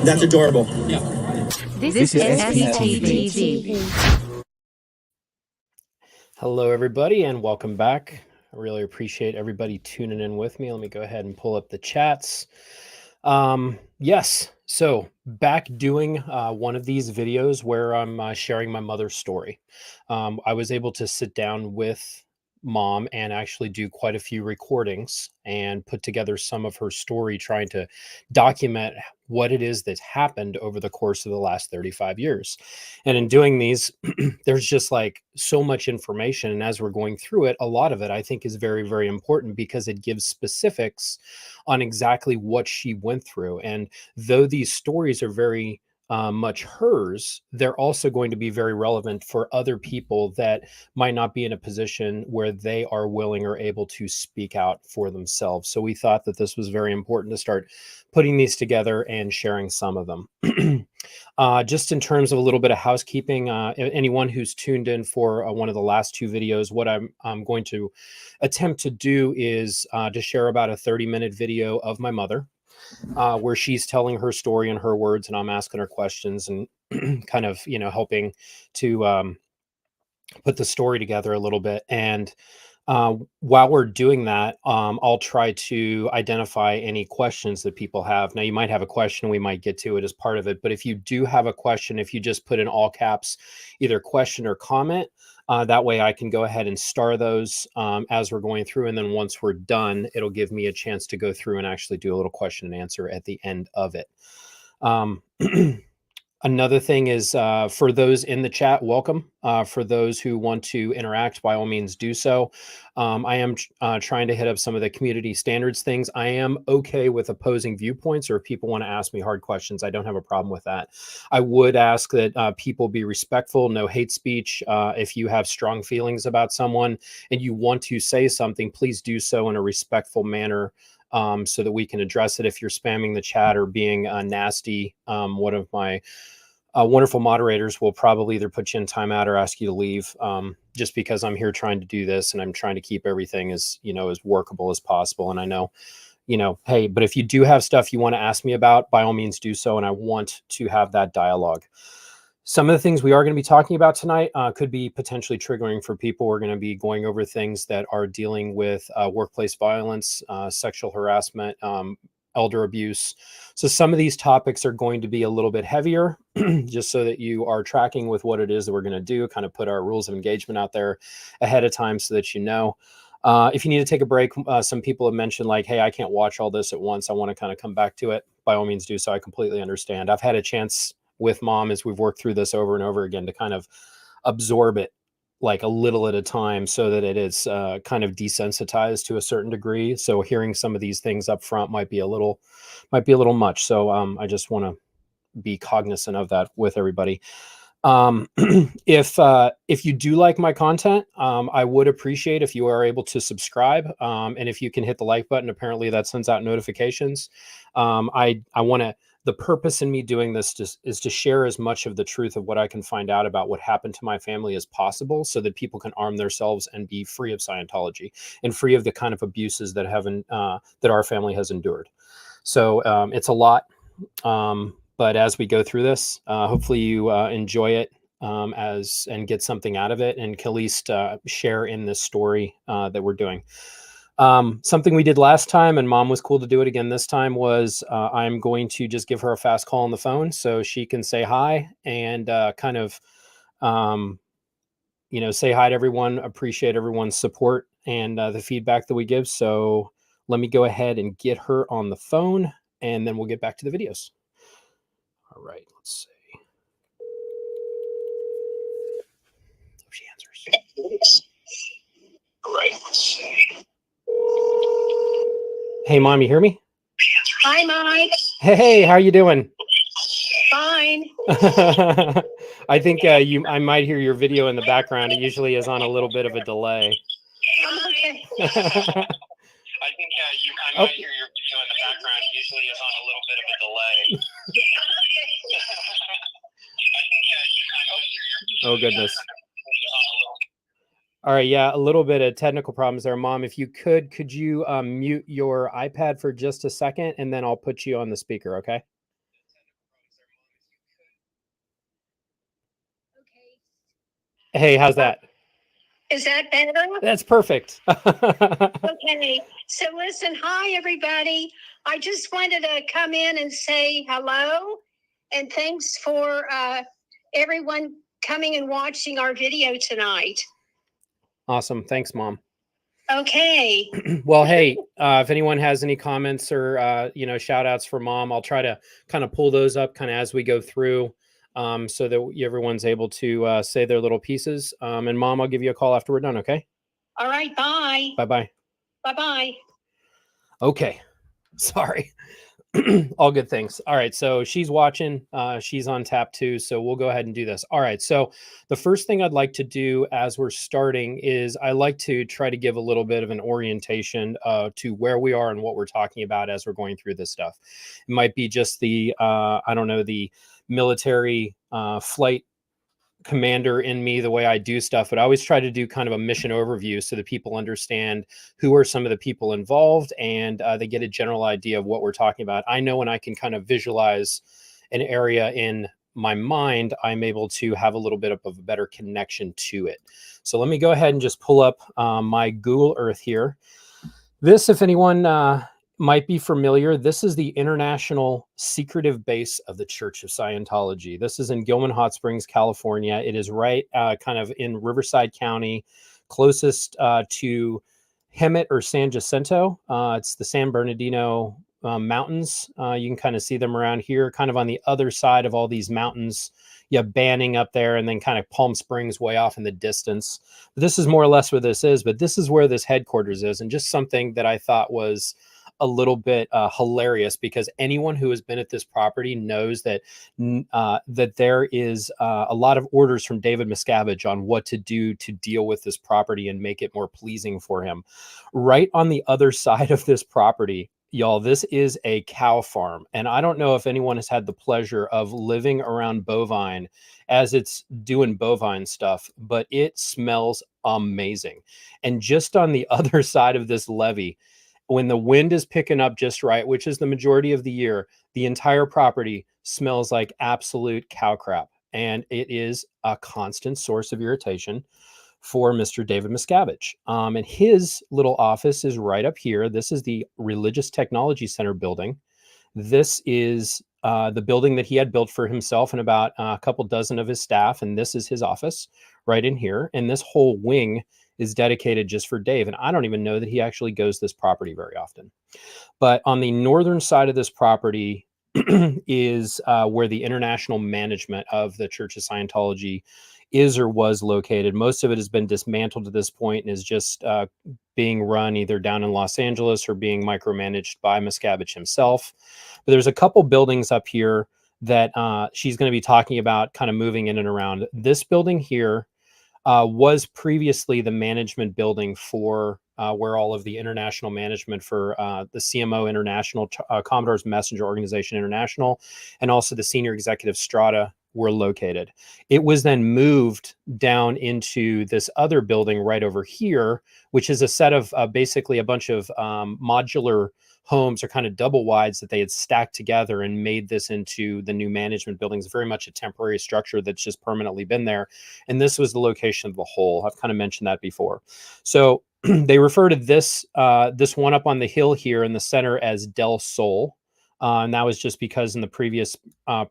That's adorable. Yeah. This is SPTV. Hello, everybody, and welcome back. I really appreciate everybody tuning in with me. Let me go ahead and pull up the chats. Yes, so back doing one of these videos where I'm sharing my mother's story. I was able to sit down with mom and actually do quite a few recordings and put together some of her story, trying to document what it is that's happened over the course of the last 35 years. And in doing these, there's just like so much information. And as we're going through it, a lot of it I think is very, very important because it gives specifics on exactly what she went through. And though these stories are very much hers, they're also going to be very relevant for other people that might not be in a position where they are willing or able to speak out for themselves. So we thought that this was very important to start putting these together and sharing some of them. Just in terms of a little bit of housekeeping, anyone who's tuned in for one of the last two videos, what I'm going to attempt to do is to share about a 30-minute video of my mother, where she's telling her story in her words and I'm asking her questions and kind of, helping to put the story together a little bit. And while we're doing that, I'll try to identify any questions that people have. Now, you might have a question, we might get to it as part of it, but if you do have a question, if you just put in all caps, either question or comment, that way I can go ahead and star those as we're going through. And then once we're done, it'll give me a chance to go through and actually do a little question and answer at the end of it. Another thing is for those in the chat, welcome. For those who want to interact, by all means do so. I am trying to hit up some of the community standards things. I am okay with opposing viewpoints, or if people want to ask me hard questions, I don't have a problem with that. I would ask that people be respectful, no hate speech. If you have strong feelings about someone and you want to say something, please do so in a respectful manner. So that we can address it. If you're spamming the chat or being nasty, one of my wonderful moderators will probably either put you in timeout or ask you to leave, just because I'm here trying to do this and I'm trying to keep everything as, as workable as possible. And I know, hey, but if you do have stuff you want to ask me about, by all means do so. And I want to have that dialogue. Some of the things we are going to be talking about tonight could be potentially triggering for people. We're going to be going over things that are dealing with workplace violence, sexual harassment, elder abuse. So some of these topics are going to be a little bit heavier, just so that you are tracking with what it is that we're going to do, kind of put our rules of engagement out there ahead of time so that you know. If you need to take a break, some people have mentioned like, hey, I can't watch all this at once. I want to kind of come back to it. By all means do so. I completely understand. I've had a chance with mom as we've worked through this over and over again to kind of absorb it like a little at a time so that it is kind of desensitized to a certain degree. So hearing some of these things up front might be a little much. So I just want to be cognizant of that with everybody. If you do like my content, I would appreciate if you are able to subscribe. And if you can hit the like button, apparently that sends out notifications. I want to, the purpose in me doing this is to share as much of the truth of what I can find out about what happened to my family as possible, so that people can arm themselves and be free of Scientology and free of the kind of abuses that that our family has endured. So it's a lot. But as we go through this, hopefully you enjoy it and get something out of it, and can at least share in this story that we're doing. Something we did last time, and mom was cool to do it again this time, was I'm going to just give her a fast call on the phone so she can say hi and kind of, say hi to everyone, appreciate everyone's support and the feedback that we give. So let me go ahead and get her on the phone, and then we'll get back to the videos. All right, let's see. Hope she answers. All right, let's see. Hey, mom, you hear me? Hi, Mike. Hey, how are you doing? Fine. I think I might hear your video in the background. It usually is on a little bit of a delay. Okay. I think I might hear your video in the background. It usually is on a little bit of a delay. Oh, goodness. All right, yeah, a little bit of technical problems there. Mom, if you could you mute your iPad for just a second, and then I'll put you on the speaker, okay? Hey, how's that? Is that better? That's perfect. Okay. So listen, hi, everybody. I just wanted to come in and say hello. And thanks for everyone coming and watching our video tonight. Awesome. Thanks, Mom. Okay. Well, hey, if anyone has any comments or, shout outs for Mom, I'll try to kind of pull those up kind of as we go through so that everyone's able to say their little pieces. And Mom, I'll give you a call after we're done, okay? All right. Bye. Bye-bye. Bye-bye. Okay. Sorry. All good things. All right. So she's watching. She's on tap too. So we'll go ahead and do this. All right. So the first thing I'd like to do as we're starting is I like to try to give a little bit of an orientation to where we are and what we're talking about as we're going through this stuff. It might be just the, the military flight commander in me, the way I do stuff, but I always try to do kind of a mission overview so that people understand who are some of the people involved and they get a general idea of what we're talking about. I know when I can kind of visualize an area in my mind, I'm able to have a little bit of a better connection to it. So let me go ahead and just pull up my Google Earth here. This, if anyone might be familiar, this is the international secretive base of the Church of Scientology. This is in Gilman Hot Springs, California. It is right kind of in Riverside County, closest to Hemet or San Jacinto. It's the San Bernardino Mountains. You can kind of see them around here, kind of on the other side of all these mountains. You have Banning up there and then kind of Palm Springs way off in the distance. But this is more or less where this is, but this is where this headquarters is. And just something that I thought was a little bit hilarious, because anyone who has been at this property knows that that there is a lot of orders from David Miscavige on what to do to deal with this property and make it more pleasing for him. Right on the other side of this property, y'all, this is a cow farm. And I don't know if anyone has had the pleasure of living around bovine as it's doing bovine stuff, but it smells amazing. And just on the other side of this levee, when the wind is picking up just right, which is the majority of the year, the entire property smells like absolute cow crap. And it is a constant source of irritation for Mr. David Miscavige. And his little office is right up here. This is the Religious Technology Center building. This is the building that he had built for himself and about a couple dozen of his staff. And this is his office right in here. And this whole wing is dedicated just for Dave. And I don't even know that he actually goes this property very often. But on the northern side of this property is where the international management of the Church of Scientology is or was located. Most of it has been dismantled to this point and is just being run either down in Los Angeles or being micromanaged by Miscavige himself. But there's a couple buildings up here that she's going to be talking about kind of moving in and around. This building here was previously the management building for where all of the international management for the CMO International, Commodore's Messenger Organization International, and also the senior executive strata were located. It was then moved down into this other building right over here, which is a set of basically a bunch of modular homes or kind of double wides that they had stacked together and made this into the new management buildings. Very much a temporary structure that's just permanently been there. And this was the location of the whole. I've kind of mentioned that before. So they refer to this this one up on the hill here in the center as Del Sol. And that was just because in the previous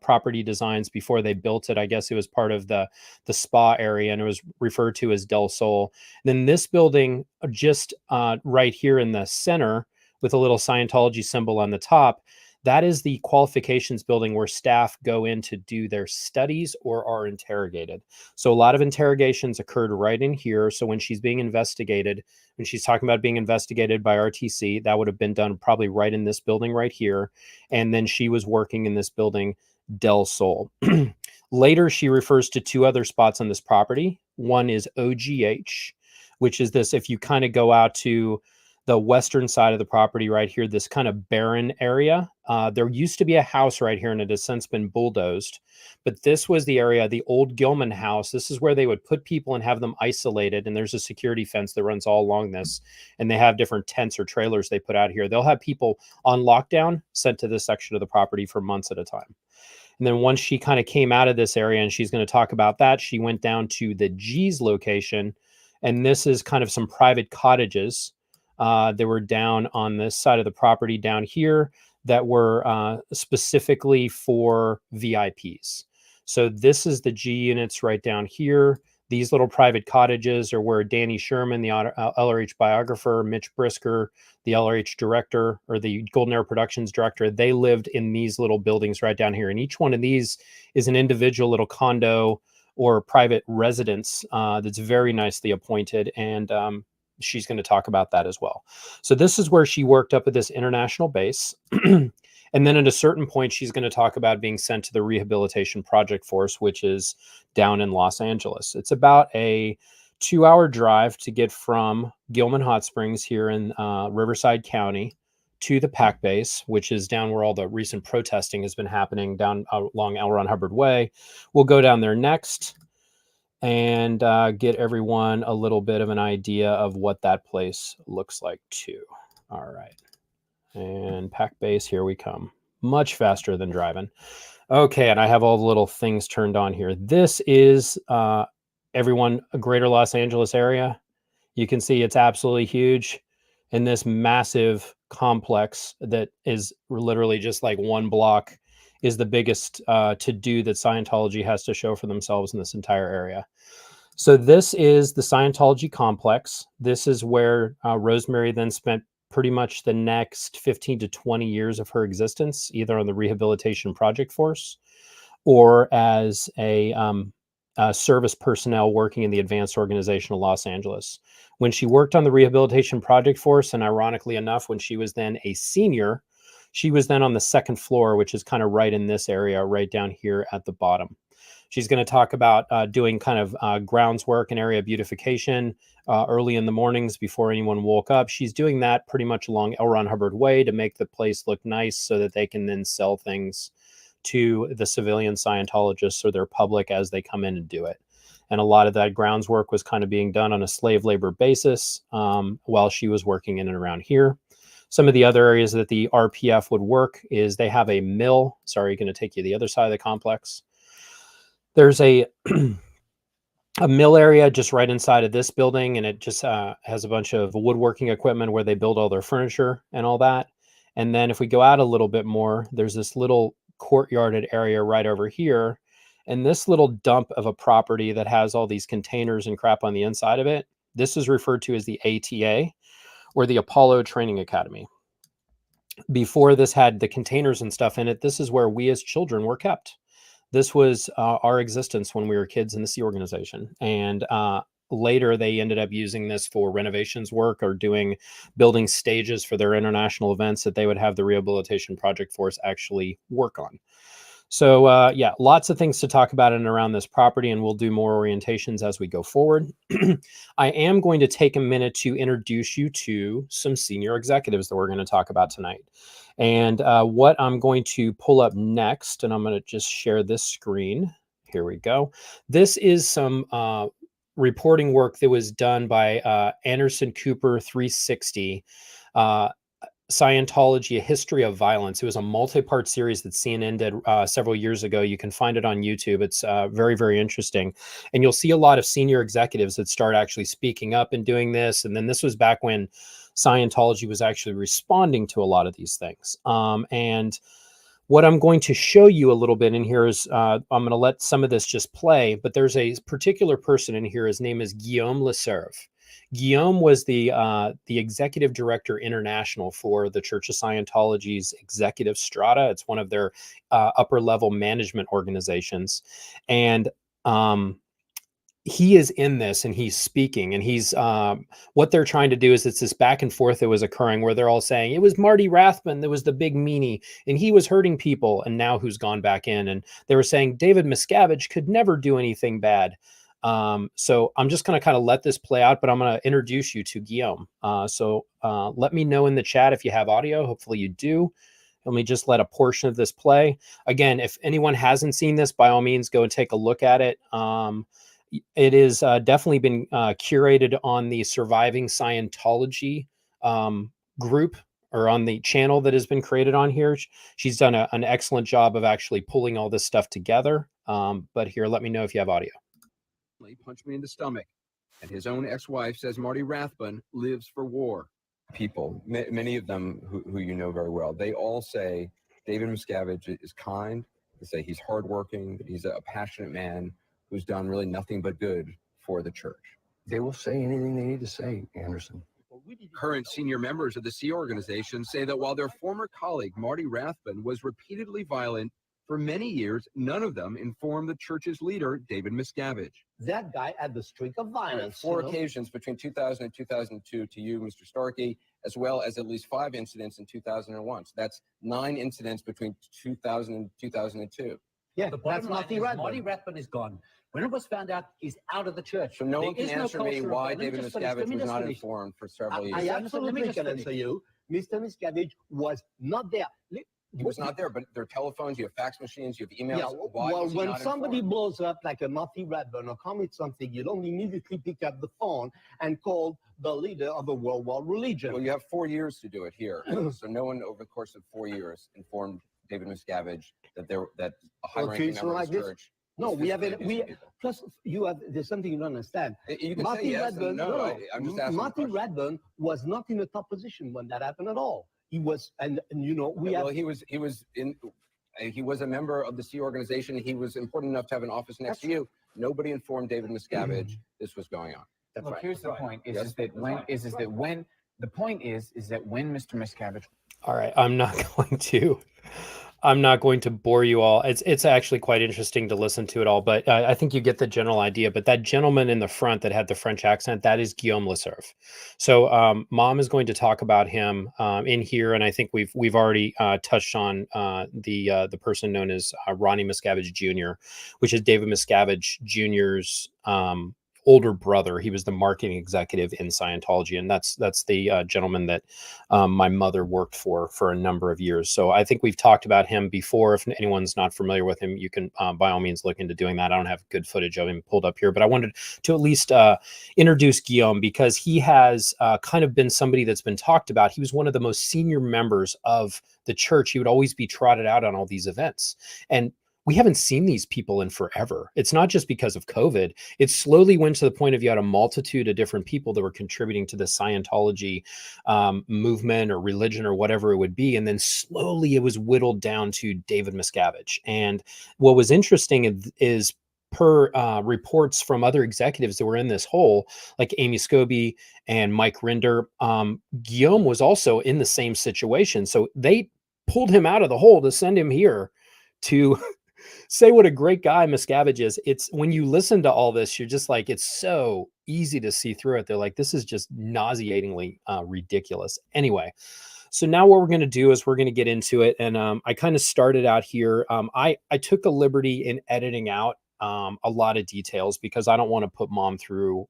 property designs before they built it, I guess it was part of the spa area and it was referred to as Del Sol. Then this building just right here in the center with a little Scientology symbol on the top, that is the qualifications building where staff go in to do their studies or are interrogated. So a lot of interrogations occurred right in here. So when she's being investigated, when she's talking about being investigated by RTC, that would have been done probably right in this building right here. And then she was working in this building, Del Sol. Later, she refers to two other spots on this property. One is OGH, which is this, if you kind of go out to the western side of the property right here, this kind of barren area. There used to be a house right here and it has since been bulldozed. But this was the area, the old Gilman house. This is where they would put people and have them isolated. And there's a security fence that runs all along this. And they have different tents or trailers they put out here. They'll have people on lockdown sent to this section of the property for months at a time. And then once she kind of came out of this area, and she's going to talk about that, she went down to the G's location. And this is kind of some private cottages that were down on this side of the property down here that were specifically for VIPs. So this is the G units right down here. These little private cottages are where Danny Sherman, the LRH biographer, Mitch Brisker, the LRH director, or the Golden Era Productions director, they lived in these little buildings right down here. And each one of these is an individual little condo or private residence that's very nicely appointed. And she's going to talk about that as well. So this is where she worked up at this international base. And then at a certain point, she's going to talk about being sent to the Rehabilitation Project Force, which is down in Los Angeles. It's about a 2-hour drive to get from Gilman Hot Springs here in Riverside County to the PAC base, which is down where all the recent protesting has been happening down along L. Ron Hubbard Way. We'll go down there next and get everyone a little bit of an idea of what that place looks like too. All right. And PAC base, here we come. Much faster than driving. Okay, and I have all the little things turned on here. This is everyone, a greater Los Angeles area. You can see it's absolutely huge. And this massive complex that is literally just like one block is the biggest to-do that Scientology has to show for themselves in this entire area. So this is the Scientology complex. This is where Rosemary then spent pretty much the next 15 to 20 years of her existence, either on the Rehabilitation Project Force or as a service personnel working in the Advanced Organization of Los Angeles. When she worked on the Rehabilitation Project Force, and ironically enough, when she was then a senior, she was then on the second floor, which is kind of right in this area, right down here at the bottom. She's going to talk about doing kind of grounds work and area beautification early in the mornings before anyone woke up. She's doing that pretty much along L. Ron Hubbard Way to make the place look nice so that they can then sell things to the civilian Scientologists or their public as they come in and do it. And a lot of that grounds work was kind of being done on a slave labor basis while she was working in and around here. Some of the other areas that the RPF would work is they have a mill. Sorry, going to take you to the other side of the complex. There's a mill area just right inside of this building, and it just has a bunch of woodworking equipment where they build all their furniture and all that. And then if we go out a little bit more, there's this little courtyarded area right over here. And this little dump of a property that has all these containers and crap on the inside of it, this is referred to as the ATA, or the Apollo Training Academy. Before this had the containers and stuff in it, this is where we as children were kept. This was our existence when we were kids in the Sea Organization. And later they ended up using this for renovations work or building stages for their international events that they would have the Rehabilitation Project Force actually work on. So yeah, lots of things to talk about in and around this property, and we'll do more orientations as we go forward. I am going to take a minute to introduce you to some senior executives that we're going to talk about tonight. And what I'm going to pull up next, and I'm going to just share this screen. Here we go. This is some reporting work that was done by Anderson Cooper 360. Scientology, A History of Violence. It was a multi-part series that CNN did several years ago. You can find it on YouTube. It's very, very interesting. And you'll see a lot of senior executives that start actually speaking up and doing this. And then this was back when Scientology was actually responding to a lot of these things. And what I'm going to show you a little bit in here is I'm going to let some of this just play, but there's a particular person in here. His name is Guillaume Leserve. Guillaume was the executive director international for the Church of Scientology's executive strata. It's one of their upper level management organizations. And he is in this and he's speaking, and he's what they're trying to do is it's this back and forth that was occurring where they're all saying it was Marty Rathbun that was the big meanie and he was hurting people, and now who's gone back in, and they were saying David Miscavige could never do anything bad. So I'm just going to kind of let this play out, but I'm going to introduce you to Guillaume. So let me know in the chat if you have audio. Hopefully you do. Let me just let a portion of this play. Again, if anyone hasn't seen this, by all means, go and take a look at it. It is definitely been curated on the Surviving Scientology group or on the channel that has been created on here. She's done an excellent job of actually pulling all this stuff together. But here, let me know if you have audio. He punched me in the stomach, and his own ex-wife says Marty Rathbun lives for war. People, many of them who you know very well, they all say David Miscavige is kind. They say he's hardworking, that he's a passionate man who's done really nothing but good for the church. They will say anything they need to say, Anderson. Current senior members of the Sea Organization say that while their former colleague Marty Rathbun was repeatedly violent for many years, none of them informed the church's leader, David Miscavige. That guy had the streak of violence. Four occasions between 2000 and 2002 to you, Mr. Starkey, as well as at least 5 incidents in 2001. So that's 9 incidents between 2000 and 2002. Yeah, The that's bottom line Marty is Rathbun. Marty Rathbun is gone. When it was found out, he's out of the church. So no There one can is no answer me culture of- why let me David just finish. Miscavige Let me was just not finish. informed for several I years. let me absolutely just can finish. answer you. Mr. Miscavige was not there. He was not there, but there are telephones, you have fax machines, you have emails. Yeah, Why well, was he when not somebody informed? blows up like a Marty Rathbun or commits something, you don't immediately pick up the phone and call the leader of a worldwide religion. Well, you have 4 years to do it here. So no one over the course of 4 years informed David Miscavige that a high-ranking member of the church. No, was we have physically it. We abusing people. plus there's something you don't understand. You can Marty say yes Rathbun, and no. I'm just asking. Marty Rathbun was not in a top position when that happened at all. He was, and you know, He was a member of the Sea Organization. He was important enough to have an office next to you. Nobody informed David Miscavige this was going on. That's Look, right. here's the point: is, Yes. is that when the point is that when Mr. Miscavige. All right, I'm not going to bore you all. It's actually quite interesting to listen to it all, but I think you get the general idea. But that gentleman in the front that had the French accent, that is Guillaume Lecerf. So Mom is going to talk about him in here, and I think we've already touched on the person known as Ronnie Miscavige Jr., which is David Miscavige Jr.'s older brother. He was the marketing executive in Scientology, and that's the gentleman that my mother worked for a number of years. So I think we've talked about him before. If anyone's not familiar with him, you can by all means look into doing that. I don't have good footage of him pulled up here, but I wanted to at least introduce Guillaume because he has kind of been somebody that's been talked about. He was one of the most senior members of the church. He would always be trotted out on all these events, and we haven't seen these people in forever. It's not just because of COVID. It slowly went to the point of you had a multitude of different people that were contributing to the Scientology movement or religion or whatever it would be. And then slowly it was whittled down to David Miscavige. And what was interesting is per reports from other executives that were in this hole, like Amy Scobie and Mike Rinder, Guillaume was also in the same situation. So they pulled him out of the hole to send him here to say what a great guy Miscavige is. It's when you listen to all this, you're just like, it's so easy to see through it. They're like, this is just nauseatingly ridiculous. Anyway, so now what we're going to do is we're going to get into it. And I kind of started out here. I took the liberty in editing out a lot of details because I don't want to put Mom through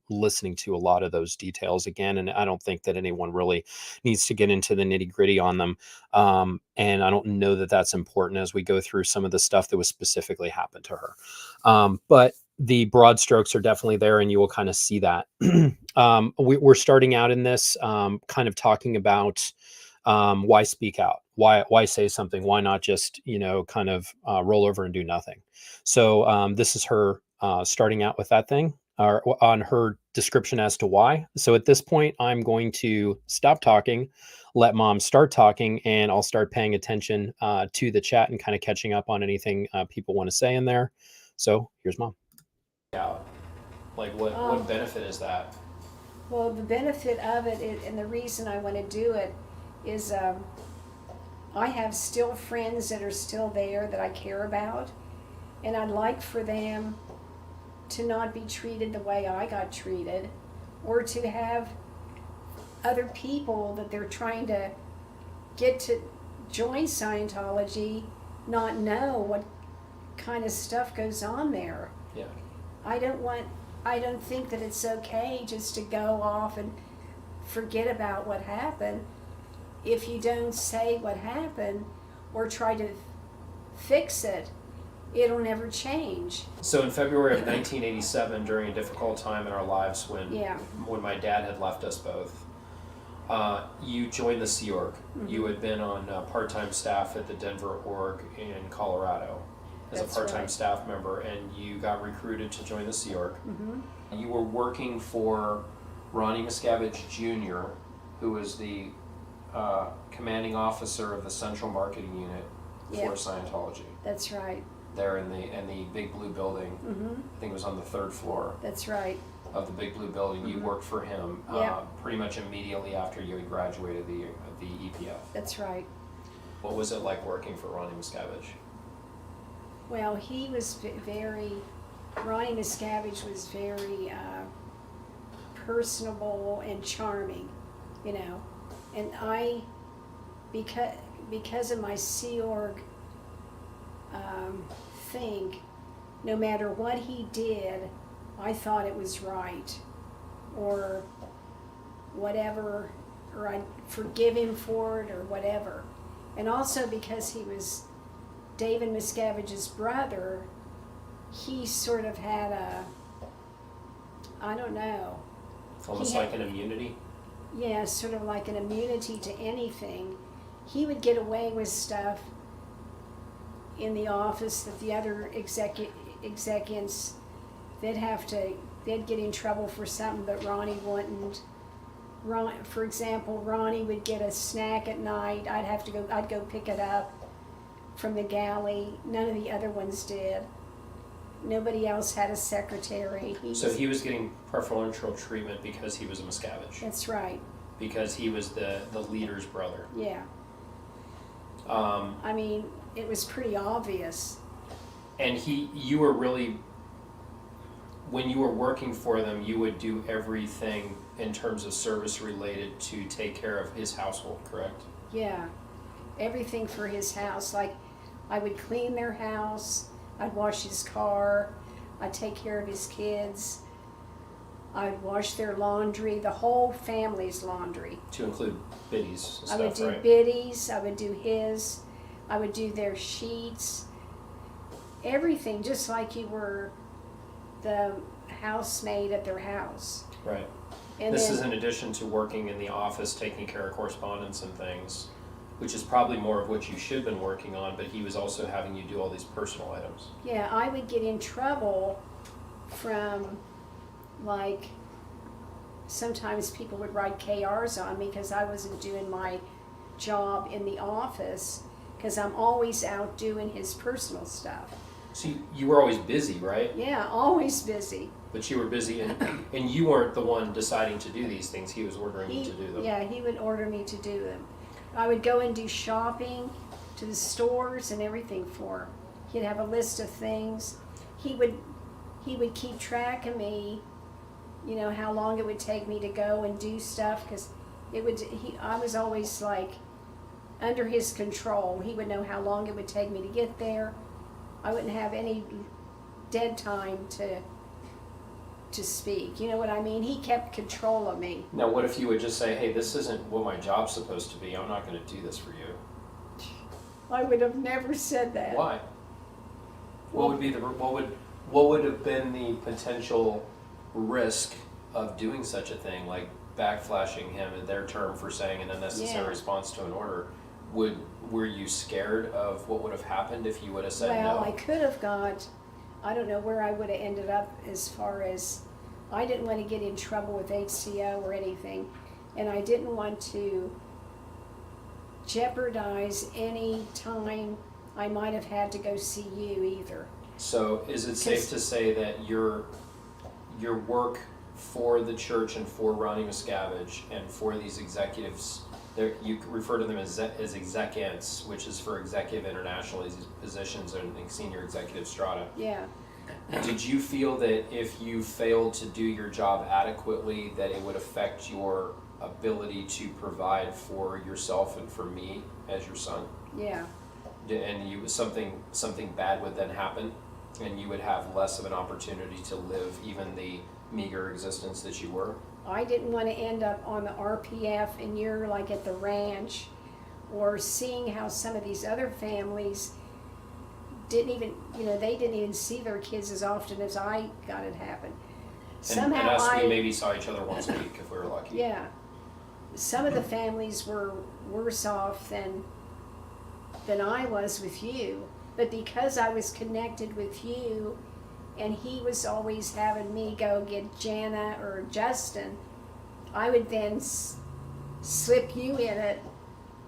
listening to a lot of those details again. And I don't think that anyone really needs to get into the nitty gritty on them. And I don't know that that's important as we go through some of the stuff that was specifically happened to her. But the broad strokes are definitely there and you will kind of see that. We're starting out in this kind of talking about why speak out? Why say something? Why not just, kind of roll over and do nothing? So this is her starting out with that thing or on her description as to why. So at this point, I'm going to stop talking, let Mom start talking, and I'll start paying attention to the chat and kind of catching up on anything people want to say in there. So here's Mom. Yeah, like what benefit is that? Well, the benefit of it and the reason I want to do it is I have still friends that are still there that I care about, and I'd like for them to not be treated the way I got treated, or to have other people that they're trying to get to join Scientology not know what kind of stuff goes on there. Yeah. I don't think that it's okay just to go off and forget about what happened. If you don't say what happened or try to fix it, it'll never change. So in February of 1987, during a difficult time in our lives when Yeah. my dad had left us both, you joined the Sea Org. Mhm. You had been on part-time staff at the Denver org in Colorado as That's a part-time right. staff member, and you got recruited to join the Sea Org. Mhm. You were working for Ronnie Miscavige Jr., who was the commanding officer of the Central Marketing Unit Yeah. for Scientology. That's right. There in the big blue building. Mhm. I think it was on the 3rd floor That's right. of the big blue building. You Mhm. worked for him Yeah. pretty much immediately after you had graduated the EPF. That's right. What was it like working for Ronnie Miscavige? Well, he was Ronnie Miscavige was very personable and charming, you know. And because of my Sea Org thing, no matter what he did, I thought it was right, or whatever, or I'd forgive him for it, or whatever. And also because he was David Miscavige's brother, he sort of had I don't know, Almost He like had- an immunity? yeah, sort of like an immunity to anything. He would get away with stuff in the office that the other executives, they'd get in trouble for something, but Ronnie wouldn't. For example, Ronnie would get a snack at night. I'd go pick it up from the galley. None of the other ones did. Nobody else had a secretary. So he was getting preferential treatment because he was a Miscavige, That's right. because he was the leader's brother. Yeah. Um, I mean, it was pretty obvious. and you were really, when you were working for them, you would do everything in terms of service related to take care of his household, correct? Yeah. Everything for his house. Like, I would clean their house. I'd wash his car. I'd take care of his kids. I'd wash their laundry, the whole family's laundry. To include biddies and I would stuff, do right? biddies. I would do his. I would do their sheets. Everything, just like you were the housemaid at their house. Right. And This then, is in addition to working in the office, taking care of correspondence and things, which is probably more of what you should have been working on, but he was also having you do all these personal items. yeah, I would get in trouble from, like, sometimes people would write KRs on me because I wasn't doing my job in the office, because I'm always out doing his personal stuff. So you were always busy, right? Yeah, always busy. But you were busy, and you weren't the one deciding to do these things. He was ordering you to do them. Yeah, he would order me to do them. I would go and do shopping to the stores and everything for him. He'd have a list of things. He would keep track of me, you know, how long it would take me to go and do stuff, because I was always like under his control. He would know how long it would take me to get there. I wouldn't have any dead time to speak. You know what I mean? He kept control of me. Now, what if you would just say, "Hey, this isn't what my job's supposed to be. I'm not going to do this for you." I would have never said that. Why? What would have been the potential risk of doing such a thing, like backflashing him in their term for saying an unnecessary Yeah. response to an order? Were you scared of what would have happened if you would have said Well, no? I could have I don't know where I would have ended up, as far as, I didn't want to get in trouble with HCO or anything, and I didn't want to jeopardize any time I might have had to go see you either. So is it safe to say that your work for the church and for Ronnie Miscavige and for these executives, you refer to them as execants, which is for executive international, these positions and senior executive strata. Yeah. Did you feel that if you failed to do your job adequately, that it would affect your ability to provide for yourself and for me as your son? Yeah. And something bad would then happen, and you would have less of an opportunity to live even the meager existence that you were? I didn't want to end up on the RPF and you're like at the ranch, or seeing how some of these other families didn't even see their kids as often as I got it happen. And Somehow us, we maybe saw each other once a week if we were lucky. Yeah. some of the families were worse off than I was with you, but because I was connected with you, and he was always having me go get Jana or Justin, I would then slip you in it,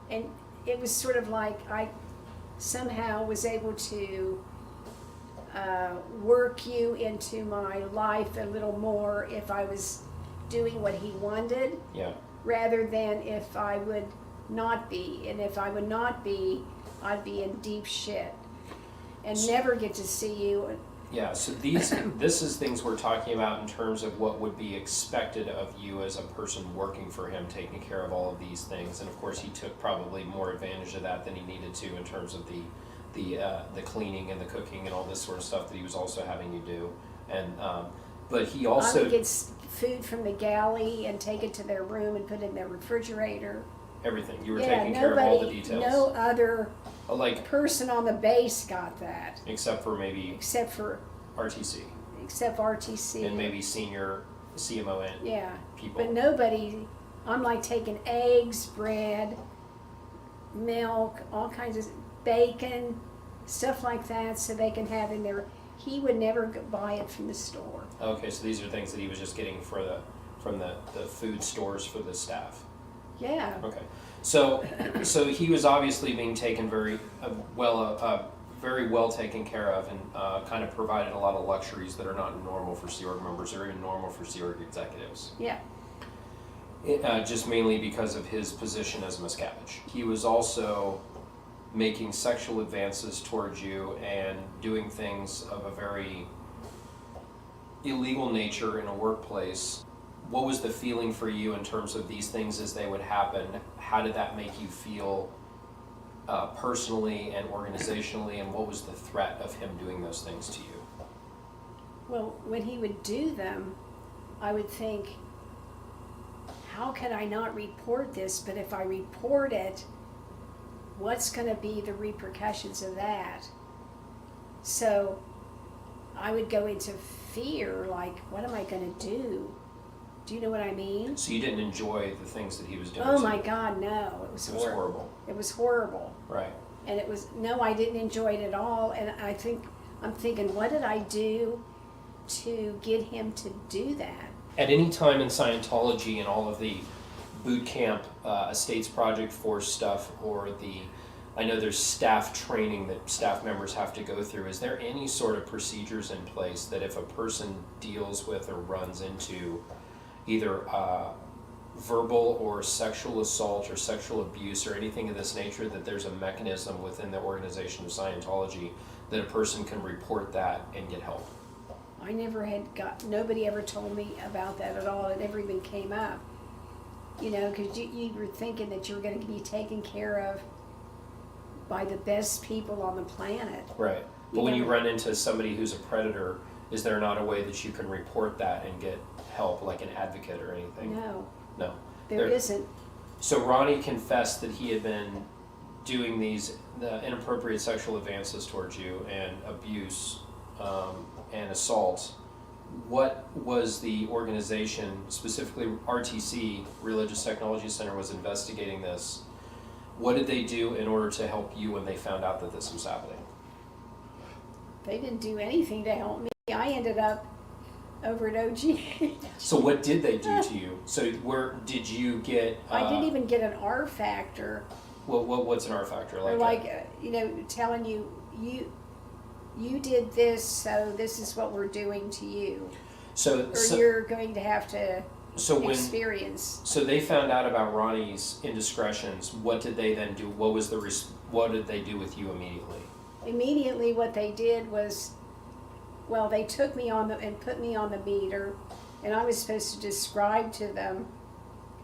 and it was sort of like I somehow was able to work you into my life a little more if I was doing what he wanted, Yeah. rather than if I would not be. And if I would not be, I'd be in deep shit and never get to see you. Yeah, so this is things we're talking about in terms of what would be expected of you as a person working for him, taking care of all of these things. And of course, he took probably more advantage of that than he needed to in terms of the cleaning and the cooking and all this sort of stuff that he was also having you do. And but he I also would get food from the galley and take it to their room and put it in their refrigerator. everything you were Yeah, taking care of all the nobody, details. no other Like person on the base got that, except for maybe except for RTC RTC. and maybe senior CMON Yeah, people. but nobody. I'm like taking eggs, bread, milk, all kinds of bacon, stuff like that, so they can have in there. He would never buy it from the store. Okay, so these are things that he was just getting from the food stores for the staff. Yeah. Okay, so he was obviously being taken very well taken care of, and kind of provided a lot of luxuries that are not normal for Sea Org members or even normal for Sea Org executives. Yeah. Just mainly because of his position as Miscavige. He was also making sexual advances towards you and doing things of a very illegal nature in a workplace. What was the feeling for you in terms of these things as they would happen? How did that make you feel personally and organizationally, and what was the threat of him doing those things to you? Well, when he would do them, I would think, how can I not report this? But if I report it, what's going to be the repercussions of that? So I would go into fear, like, what am I going to do? Do you know what I mean? So you didn't enjoy the things that he was doing? Oh to my you. God, no. It was horrible. It was horrible. Right. And it was, no, I didn't enjoy it at all. And I'm thinking, what did I do to get him to do that? At any time in Scientology and all of the boot camp, estates project force stuff, or I know there's staff training that staff members have to go through. Is there any sort of procedures in place that if a person deals with or runs into either verbal or sexual assault or sexual abuse or anything of this nature, that there's a mechanism within the organization of Scientology that a person can report that and get help? I never nobody ever told me about that at all. It never even came up. You know, because you were thinking that you were going to be taken care of by the best people on the planet. Right. But when you run into somebody who's a predator, is there not a way that you can report that and get help, like an advocate or anything? No. No. There isn't. So Ronnie confessed that he had been doing these inappropriate sexual advances towards you and abuse and assault. What was the organization, specifically RTC, Religious Technology Center, was investigating this? What did they do in order to help you when they found out that this was happening? They didn't do anything to help me. I ended up over at OG. So what did they do to you? So did you get? I didn't even get an R factor. What's an R factor? Or telling you did this, so this is what we're doing to you. So you're going to have to experience. So they found out about Ronnie's indiscretions. What did they then do? What did they do with you immediately? Immediately, what they did was, well, they took me and put me on the meter, and I was supposed to describe to them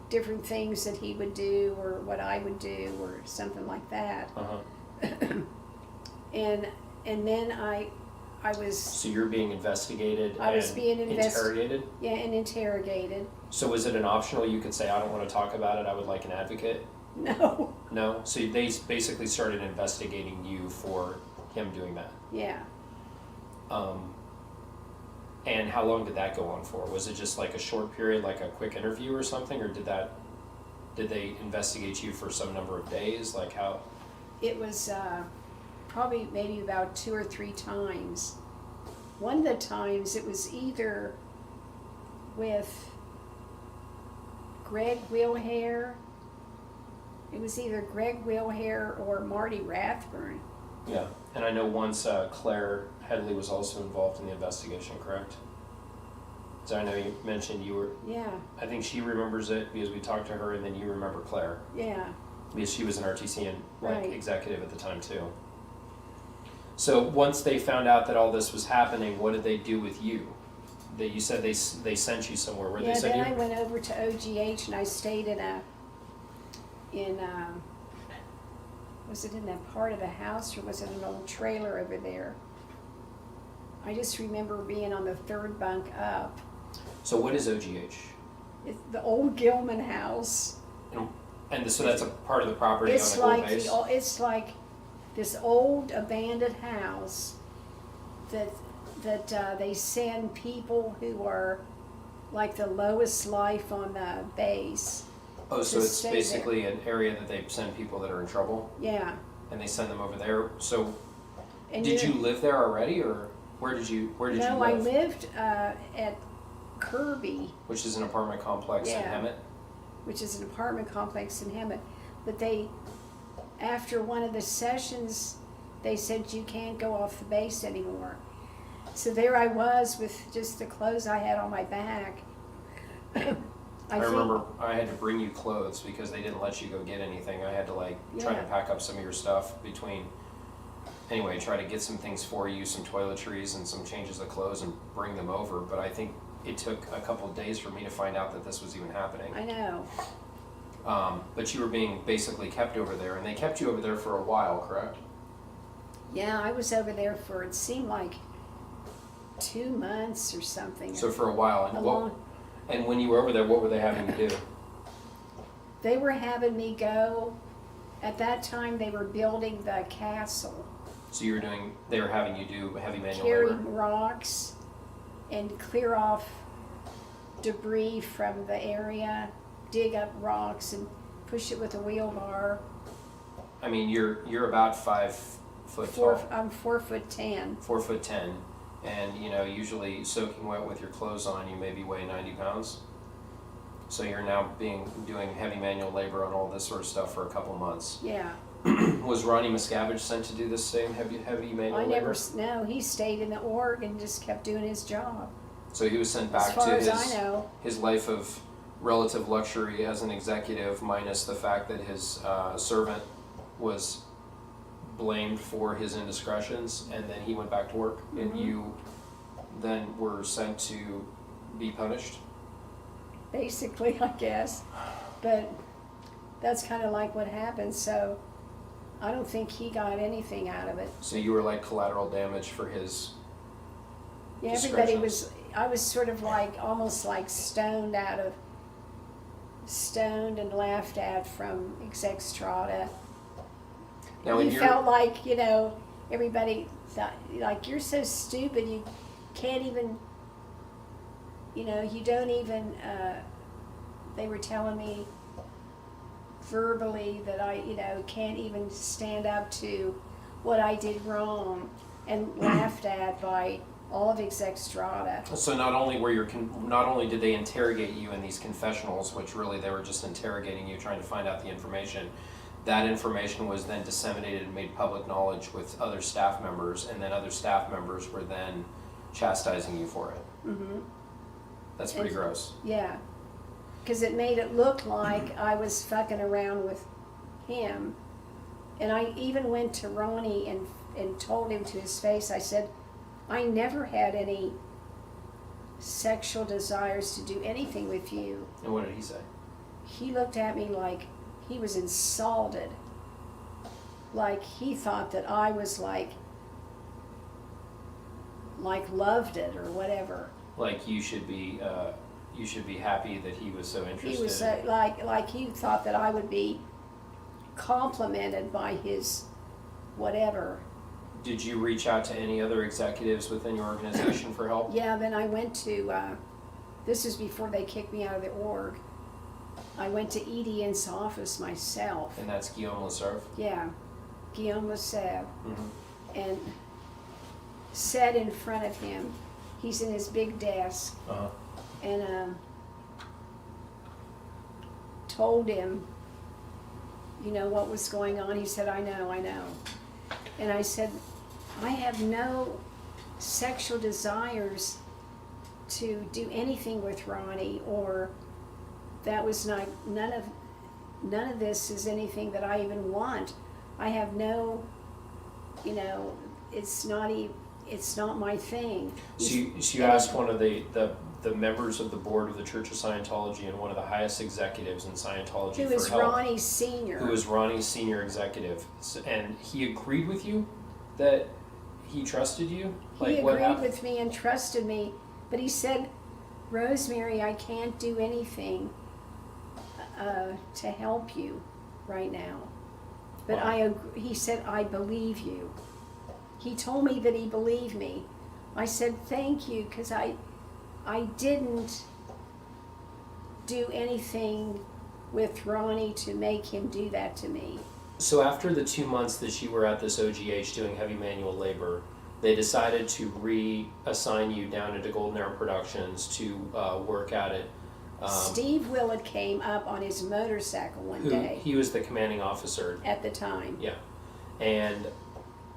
different things that he would do or what I would do or something like that. And then I was. So you're being investigated. I was being interrogated. Yeah, and interrogated. So was it an optional? You could say, I don't want to talk about it. I would like an advocate. No. No. So they basically started investigating you for him doing that. Yeah. And how long did that go on for? Was it just like a short period, like a quick interview or something, or did that did they investigate you for some number of days? Like how? It was probably maybe about 2 or 3 times. One of the times it was either with Greg Wilhair. It was either Greg Wilhair or Marty Rathburn. Yeah, and I know once Claire Headley was also involved in the investigation, correct? So I know you mentioned you were. Yeah. I think she remembers it because we talked to her, and then you remember Claire Yeah. because she was an RTC and Right. executive at the time too. So once they found out that all this was happening, what did they do with you? That you said they sent you somewhere. Where Yeah, they sent then you? I went over to OGH and I stayed was it in that part of the house or was it an old trailer over there? I just remember being on the 3rd bunk up. So what is OGH? It's the old Gilman house. And so that's a part of the property It's on the like old base? it's like this old abandoned house that they send people who are like the lowest life on the base. Oh, so to it's stay basically an area that they send people that are in trouble, Yeah. and they send them over there. So, And did you live there already, or where did you No, live? I lived at Kirby, Which is an apartment complex in Yeah. Hemet. which is an apartment complex in Hemet. But after one of the sessions, they said you can't go off the base anymore. So there I was with just the clothes I had on my back. I remember I had to bring you clothes because they didn't let you go get anything. I had to try to Yeah. pack up some of your stuff anyway, try to get some things for you, some toiletries and some changes of clothes and bring them over. But I think it took a couple of days for me to find out that this was even happening. I know. But you were being basically kept over there, and they kept you over there for a while, correct? Yeah, I was over there for, it seemed like 2 months or something. So for a while, and when you were over there, what were they having you do? They were having me go, at that time they were building the castle. So they were having you do heavy manual Carry labor? rocks and clear off debris from the area, dig up rocks and push it with a wheelbarrow. I mean, you're about 5 foot tall. I'm 4'10". 4'10", and usually soaking wet with your clothes on, you maybe weigh 90 pounds. So you're now doing heavy manual labor on all this sort of stuff for a couple months. Yeah. Was Ronnie Miscavige sent to do the same heavy manual labor? No, he stayed in the org and just kept doing his job. So he was sent As back far to as I know. his life of relative luxury as an executive, minus the fact that his servant was blamed for his indiscretions, and then he went back to work, and you then were sent to be punished? Basically, I guess. But that's kind of like what happened, so I don't think he got anything out of it. So you were like collateral damage for his Yeah, everybody discretions. I was sort of almost like stoned and laughed at from Exec Strata. Now, when You felt like, everybody thought, like, you're so stupid, you can't even, you don't even, they were telling me verbally that I, can't even stand up to what I did wrong, and laughed at by all of Exec Strata. So not only did they interrogate you in these confessionals, which really they were just interrogating you, trying to find out the information, that information was then disseminated and made public knowledge with other staff members, and then other staff members were then chastising you for it. Mm-hmm. That's pretty gross. Yeah, because it made it look like I was fucking around with him. And I even went to Ronnie and told him to his face, I said, I never had any sexual desires to do anything with you. And what did he say? He looked at me like he was insulted. Like he thought that I was like loved it or whatever. Like you should be happy that he was so interested. He was like he thought that I would be complimented by his whatever. Did you reach out to any other executives within your organization for help? Yeah, then I went to, this is before they kicked me out of the org. I went to Edian's office myself. And that's Guillaume Lasserve? Yeah, Guillaume Lasserve. Mm-hmm. And sat in front of him. He's in his big desk. Uh-huh. And told him, you know, what was going on. He said, I know. And I said, I have no sexual desires to do anything with Ronnie, or that was not, none of this is anything that I even want. I have no, you know, it's not my thing. So you asked one of the members of the board of the Church of Scientology and one of the highest executives in Scientology Who for is help. Ronnie's senior. Who is Ronnie's senior executive. And he agreed with you that he trusted you? He agreed with me and trusted me, but he said, Rosemary, I can't do anything to help you right now. But Wow. he said, I believe you. He told me that he believed me. I said, thank you, because I didn't do anything with Ronnie to make him do that to me. So after the 2 months that you were at this OGH doing heavy manual labor, they decided to reassign you down into Golden Era Productions to work at it. Steve Willett came up on his motorcycle one day. He was the commanding officer. At the time. Yeah. And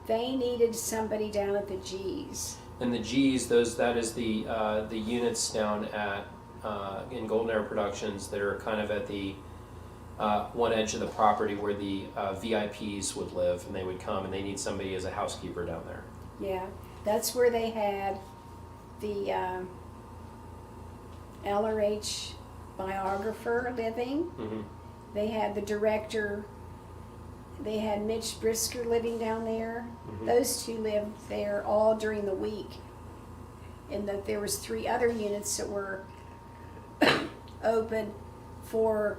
they needed somebody down at the G's. And the G's, that is the units down at in Golden Era Productions that are kind of at the one edge of the property where the VIPs would live, and they would come, and they need somebody as a housekeeper down there. Yeah, that's where they had the LRH biographer living. Mm-hmm. They had the director. They had Mitch Brisker living down there. Mm-hmm. Those two lived there all during the week. And that there was 3 other units that were open for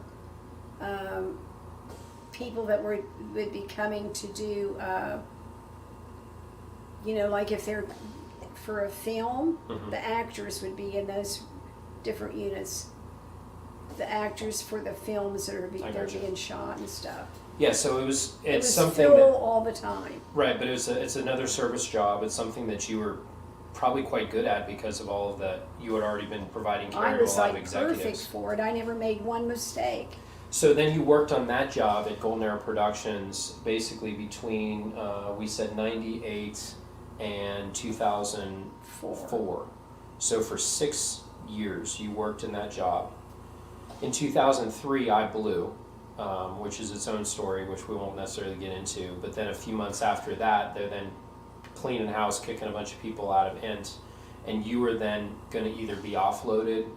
people that would be coming to do, you know, like if they're for a film, Mm-hmm. the actors would be in those different units. The actors for the films that are being shot and stuff. Yeah, so it was something full that, all the time. right, but it's another service job. It's something that you were probably quite good at because of all of that. You had already been providing care I to a was lot of like executives. perfect for it. I never made one mistake. So then you worked on that job at Golden Era Productions basically between, we said 98 and 2004. So for 6 years you worked in that job. In 2003, I Blew, which is its own story, which we won't necessarily get into. But then a few months after that, they're then cleaning house, kicking a bunch of people out of Int, and you were then going to either be offloaded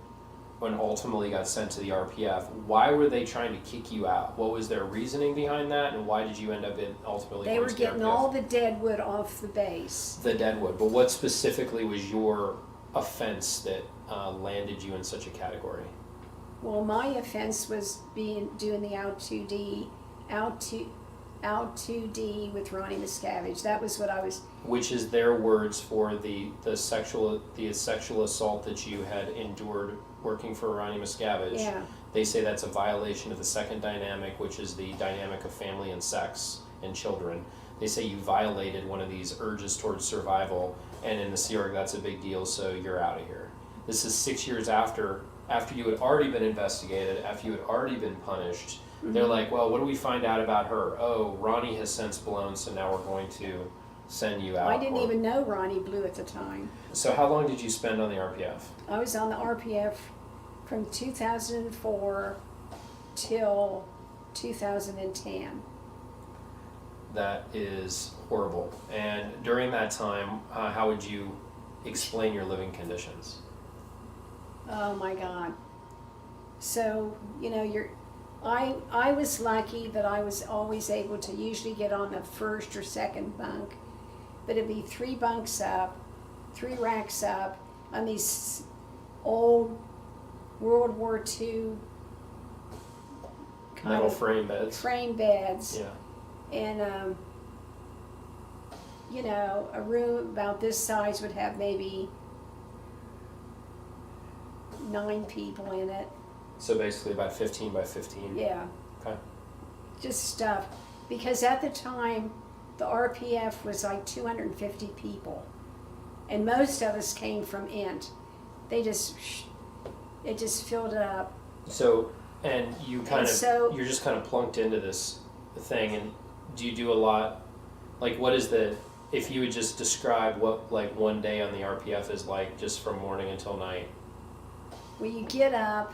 and ultimately got sent to the RPF. Why were they trying to kick you out? What was their reasoning behind that, and why did you end up ultimately They going were to the getting RPF? all the deadwood off the base. The deadwood, but what specifically was your offense that landed you in such a category? Well, my offense was doing the out 2D with Ronnie Miscavige. That was what I was. Which is their words for the sexual assault that you had endured working for Ronnie Miscavige. Yeah. They say that's a violation of the second dynamic, which is the dynamic of family and sex and children. They say you violated one of these urges towards survival, and in the Sea Org that's a big deal, so you're out of here. This is 6 years after you had already been investigated, after you had already been punished. Mm-hmm. They're like, well, what do we find out about her? Oh, Ronnie has since blown, so now we're going to send you out. I didn't even know Ronnie blew at the time. So how long did you spend on the RPF? I was on the RPF from 2004 till 2010. That is horrible. And during that time, how would you explain your living conditions? Oh my God. So, you know, I was lucky that I was always able to usually get on the first or second bunk, but it'd be 3 bunks up, 3 racks up on these old World War II kind Metal of frame beds. frame beds. Yeah. And, you know, a room about this size would have maybe 9 people in it. So basically about 15 by 15. Yeah. Okay. Just stuff. Because at the time, the RPF was like 250 people. And most of us came from INT. It just filled it up. So, and you kind And so- you're just kind of plunked into this thing, and do you do a lot, like what is if you would just describe what like one day on the RPF is like, just from morning until night? Well, you get up,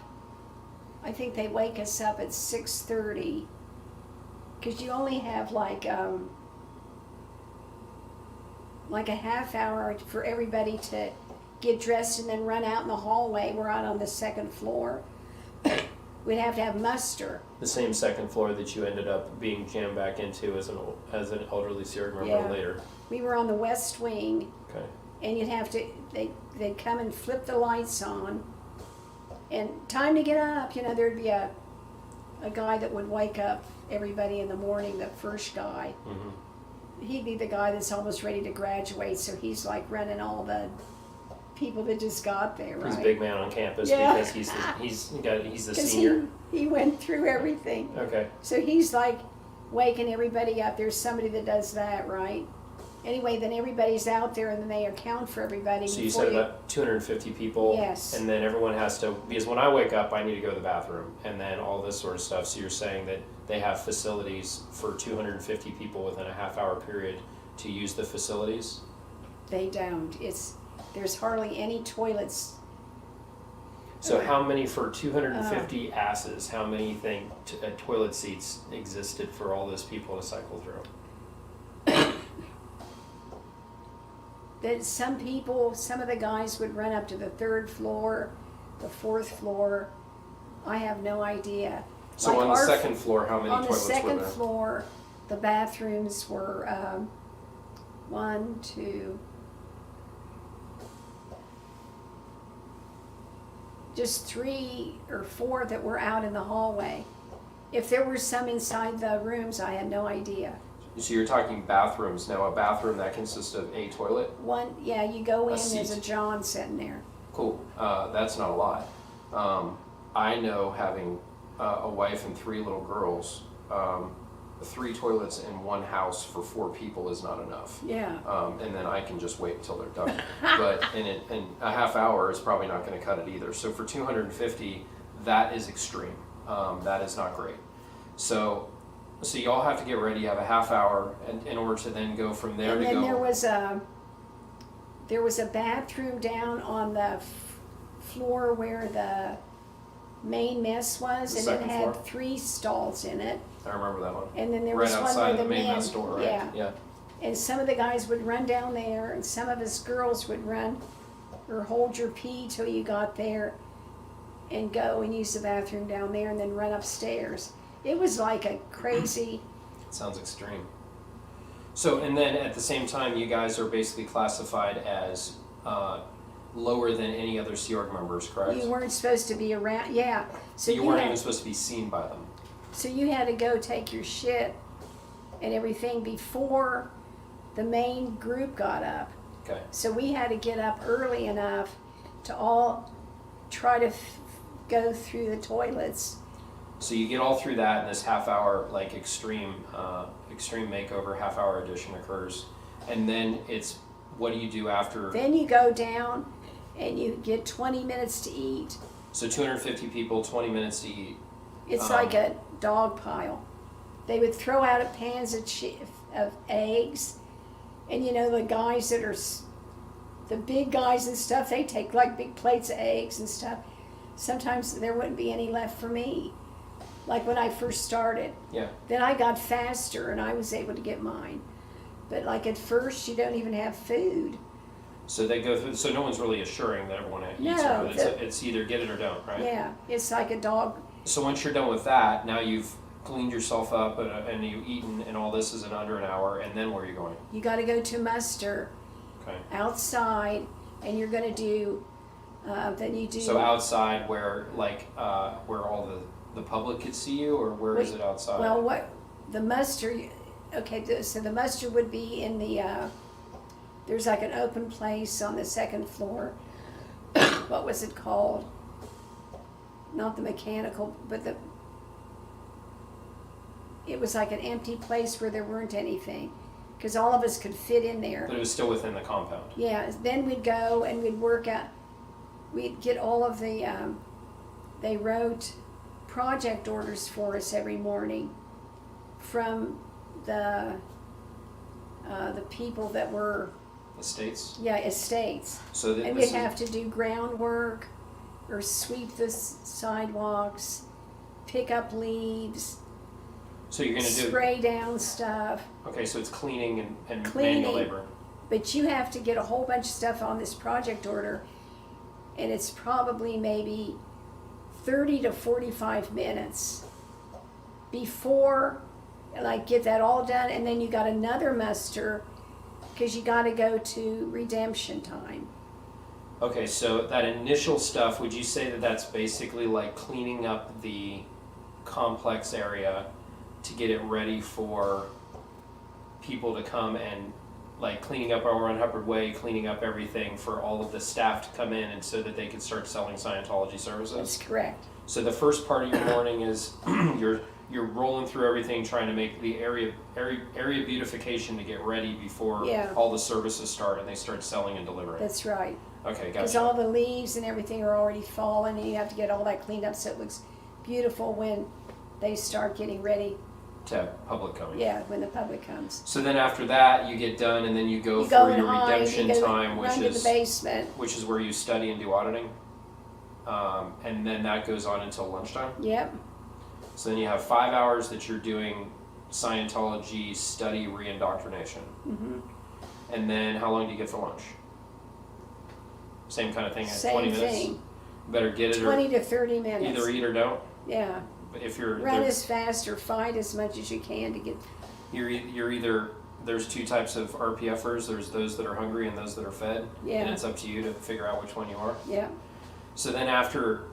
I think they wake us up at 6:30, because you only have like a half hour for everybody to get dressed and then run out in the hallway. We're out on the second floor. We'd have to have muster. The same second floor that you ended up being jammed back into as an elderly Sierra member Yeah. later. We were on the west wing, Okay. and you'd have to, they'd come and flip the lights on, and time to get up, there'd be a guy that would wake up everybody in the morning, the first guy. Mm-hmm. He'd be the guy that's almost ready to graduate, so he's like running all the people that just got there, right? He's a big man on campus Yeah. because he's the 'Cause senior. He went through everything. Okay. So he's like waking everybody up. There's somebody that does that, right? Anyway, then everybody's out there, and then they account for everybody. So you said about 250 people. Yes. And then everyone has to, because when I wake up, I need to go to the bathroom, and then all this sort of stuff. So you're saying that they have facilities for 250 people within a half-hour period to use the facilities? They don't. There's hardly any toilets. So how many, for 250 asses, how many toilet seats existed for all those people to cycle through? That some of the guys would run up to the third floor, the fourth floor. I have no idea. So Like on the our- second floor, how many On the toilets were second there? floor, the bathrooms were 1, 2, just 3 or 4 that were out in the hallway. If there were some inside the rooms, I had no idea. So you're talking bathrooms. Now, a bathroom that consists of a toilet? One, yeah, you go in, there's seat. a John sitting there. Cool. That's not a lot. I know, having a wife and 3 little girls, 3 toilets in one house for 4 people is not enough. Yeah. And then I can just wait until they're done. But in a half hour is probably not going to cut it either. So for 250, that is extreme. That is not great. So you all have to get ready. You have a half hour in order to then go from there And to then go. there was a bathroom down on the floor where the main mess was, The and it second had floor? 3 stalls in it. I remember that one. And then there Right was one outside where the the main men, mess door, right? yeah. And some of the guys would run down there, and some of us girls would run or hold your pee till you got there, and go and use the bathroom down there, and then run upstairs. It was like a crazy. Sounds extreme. So, and then at the same time, you guys are basically classified as lower than any other Sea Org members, correct? You weren't supposed to be around. Yeah. So you weren't had, even supposed to be seen by them. So you had to go take your shit and everything before the main group got up. Okay. So we had to get up early enough to all try to go through the toilets. So you get all through that, and this half-hour, like, extreme makeover half-hour edition occurs, and then it's, what do you do after? Then you go down and you get 20 minutes to eat. So 250 people, 20 minutes to eat. It's like a dog pile. They would throw out pans of eggs, and the guys that are the big guys and stuff, they take like big plates of eggs and stuff. Sometimes there wouldn't be any left for me, like when I first started. Yeah. Then I got faster and I was able to get mine. But like at first, you don't even have food. So they go through. So no one's really assuring that everyone eats No, it. But it's either get it or don't, right? Yeah, it's like a dog. So once you're done with that, now you've cleaned yourself up and you've eaten, and all this is in under an hour. And then where are you going? You got to go to muster Okay. outside, and you're going to do. Then you do. So outside, where where all the public could see you, or where is it outside? Well, what the muster? Okay, so the muster would be in the. There's like an open place on the second floor. What was it called? not the mechanical, but it was like an empty place where there weren't anything, because all of us could fit in there. But it was still within the compound. Yeah, then we'd go and we'd work out, we'd get all of the, they wrote project orders for us every morning from the people that were, Estates. yeah, estates. So And we'd have to do groundwork or sweep the sidewalks, pick up leaves, So you're going to do. spray down stuff. Okay, so it's cleaning and Cleaning. manual labor. But you have to get a whole bunch of stuff on this project order, and it's probably maybe 30 to 45 minutes before, like, get that all done, and then you got another muster because you got to go to redemption time. Okay, so that initial stuff, would you say that that's basically like cleaning up the complex area to get it ready for people to come and like cleaning up over on Hubbard Way, cleaning up everything for all of the staff to come in and so that they could start selling Scientology services? That's correct. So the first part of your morning is you're rolling through everything, trying to make the area beautification to get ready before Yeah. all the services start and they start selling and delivering. That's right. Okay, Because gotcha. all the leaves and everything are already fallen, and you have to get all that cleaned up so it looks beautiful when they start getting ready. To have public coming. Yeah, when the public comes. So then after that, you get done, and then you go You for go in your high, redemption you go time, which run to the is basement. where you study and do auditing, and then that goes on until lunchtime. Yep. So then you have 5 hours that you're doing Scientology study reindoctrination, Mm-hmm. and then how long do you get for lunch? Same kind of thing. Same 20 minutes. thing. Better get it 20 or to 30 minutes. either eat or don't. Yeah. But if you're Run as fast or fight as much as you can to get. you're either, there's two types of RPFers. There's those that are hungry and those that are fed. And Yeah. it's up to you to figure out which one you are. Yeah. So then after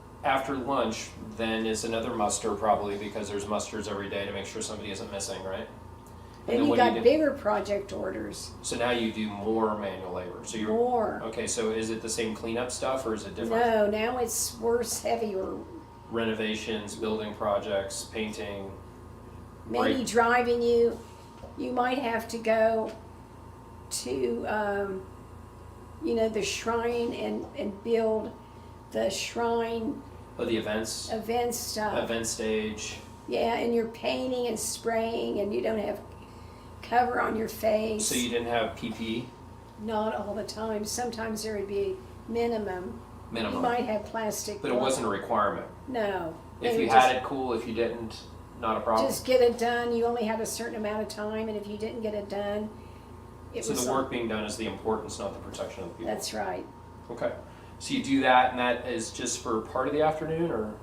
lunch, then is another muster probably, because there's musters every day to make sure somebody isn't missing, right? Then you what do got do? bigger project orders. So now you do more manual labor. So you're More. okay. So is it the same cleanup stuff or is it different? No, now it's worse, heavier. Renovations, building projects, painting. Maybe Right. driving you. You might have to go to, the shrine and build the shrine Oh, the events, event stuff. event stage. Yeah, and you're painting and spraying, and you don't have cover on your face. So you didn't have PPE Not all the time. Sometimes there would be minimum. minimum, You might have plastic. but it wasn't a requirement. No. They If would you just, had it, cool. If you didn't, not a problem. just get it done. You only had a certain amount of time, and if you didn't get it done, it So was. the work being done is the importance, not the protection of the people. That's right. Okay. So you do that, and that is just for part of the afternoon, or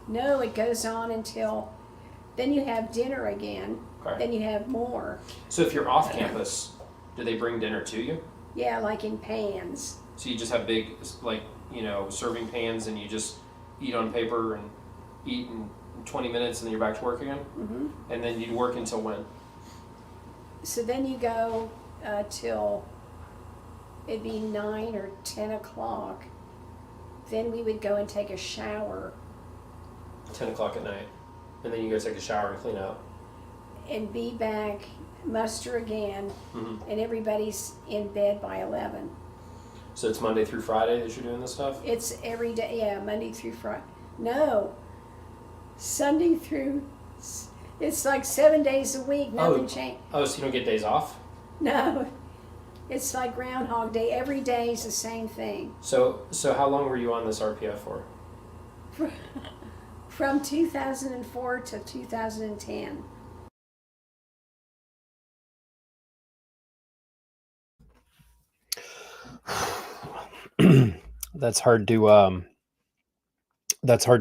No, it goes on until. Then you have dinner again. okay. Then you have more. So if you're off campus, do they bring dinner to you? Yeah, like in pans. So you just have big, like, serving pans, and you just eat on paper and eat in 20 minutes, and then you're back to work again? Hmm. And then you'd work until when? So then you go till it'd be 9 or 10 o'clock. Then we would go and take a shower 10 o'clock at night. And then you go take a shower and clean up. and be back, muster again, Mm-hmm. and everybody's in bed by 11. So it's Monday through Friday that you're doing this stuff? It's every day, yeah, Monday through Friday. No, Sunday through, it's like 7 days a week, nothing changed. Oh, so you don't get days off? No, it's like Groundhog Day. Every day is the same thing. So how long were you on this RPF for? From 2004 to 2010. That's hard to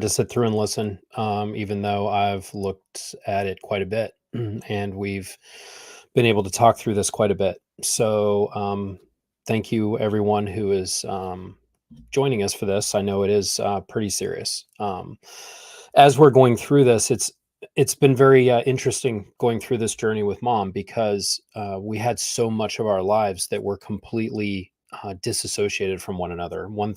sit through and listen, even though I've looked at it quite a bit and we've been able to talk through this quite a bit. So thank you everyone who is joining us for this. I know it is pretty serious. As we're going through this, it's been very interesting going through this journey with Mom, because we had so much of our lives that were completely disassociated from one another. One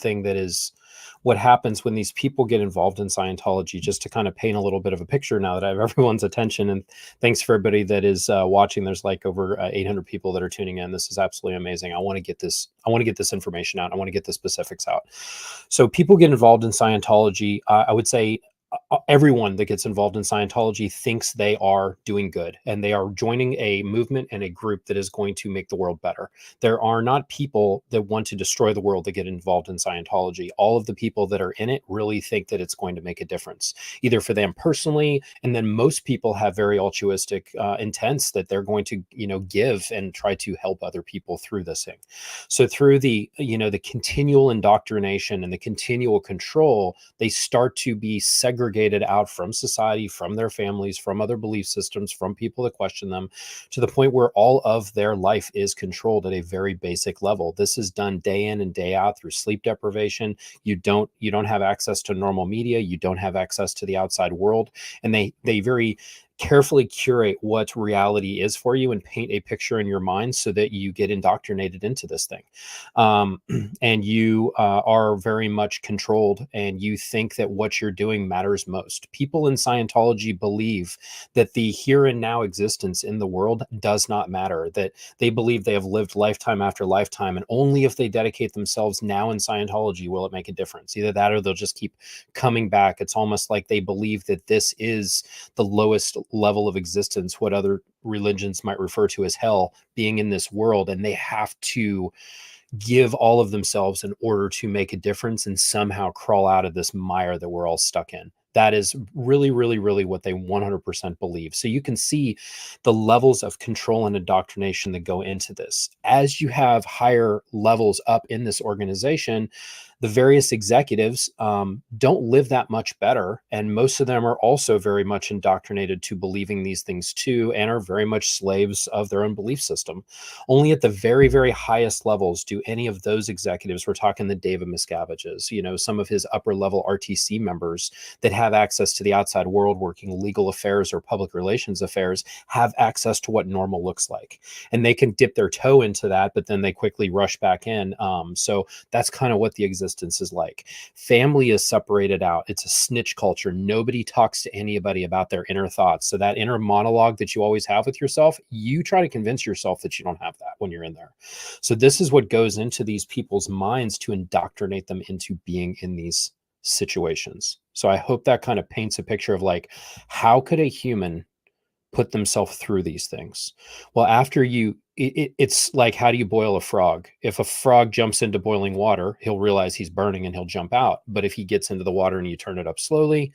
what happens when these people get involved in Scientology, just to kind of paint a little bit of a picture now that I have everyone's attention. And thanks for everybody that is watching. There's like over 800 people that are tuning in. This is absolutely amazing. I want to get this information out. I want to get the specifics out. So people get involved in Scientology. I would say everyone that gets involved in Scientology thinks they are doing good and they are joining a movement and a group that is going to make the world better. There are not people that want to destroy the world that get involved in Scientology. All of the people that are in it really think that it's going to make a difference, either for them personally, and then most people have very altruistic intents that they're going to, give and try to help other people through this thing. So through the continual indoctrination and the continual control, they start to be segregated out from society, from their families, from other belief systems, from people that question them, to the point where all of their life is controlled at a very basic level. This is done day in and day out through sleep deprivation. You don't have access to normal media. You don't have access to the outside world. And they very carefully curate what reality is for you and paint a picture in your mind so that you get indoctrinated into this thing. And you are very much controlled, and you think that what you're doing matters most. People in Scientology believe that the here and now existence in the world does not matter, that they believe they have lived lifetime after lifetime, and only if they dedicate themselves now in Scientology will it make a difference. Either that or they'll just keep coming back. It's almost like they believe that this is the lowest level of existence, what other religions might refer to as hell, being in this world, and they have to give all of themselves in order to make a difference and somehow crawl out of this mire that we're all stuck in. That is really, really, really what they 100% believe. So you can see the levels of control and indoctrination that go into this. As you have higher levels up in this organization, the various executives don't live that much better. And most of them are also very much indoctrinated to believing these things too, and are very much slaves of their own belief system. Only at the very, very highest levels do any of those executives, we're talking the David Miscaviges, some of his upper level RTC members that have access to the outside world, working legal affairs or public relations affairs, have access to what normal looks like. And they can dip their toe into that, but then they quickly rush back in. So that's kind of what the existence is like. Family is separated out. It's a snitch culture. Nobody talks to anybody about their inner thoughts. So that inner monologue that you always have with yourself, you try to convince yourself that you don't have that when you're in there. So this is what goes into these people's minds to indoctrinate them into being in these situations. So I hope that kind of paints a picture of like, how could a human put themselves through these things? Well, after it's like, how do you boil a frog? If a frog jumps into boiling water, he'll realize he's burning and he'll jump out. But if he gets into the water and you turn it up slowly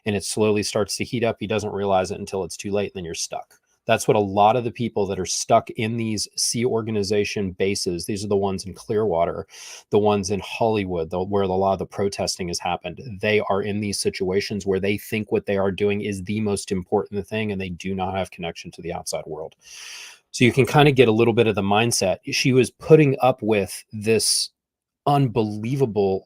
and it slowly starts to heat up, he doesn't realize it until it's too late, and then you're stuck. That's what a lot of the people that are stuck in these Sea Organization bases, these are the ones in Clearwater, the ones in Hollywood, where a lot of the protesting has happened. They are in these situations where they think what they are doing is the most important thing, and they do not have connection to the outside world. So you can kind of get a little bit of the mindset. She was putting up with this unbelievable,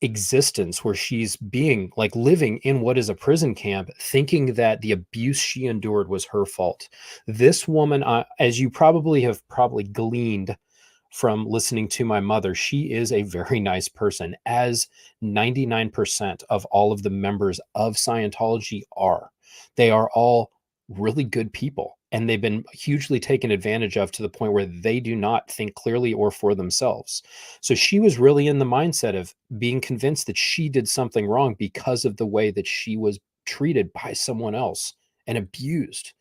existence where she's being living in what is a prison camp, thinking that the abuse she endured was her fault. This woman, as you probably have gleaned from listening to my mother, she is a very nice person, as 99% of all of the members of Scientology are. They are all really good people, and they've been hugely taken advantage of to the point where they do not think clearly or for themselves. So she was really in the mindset of being convinced that she did something wrong because of the way that she was treated by someone else and abused.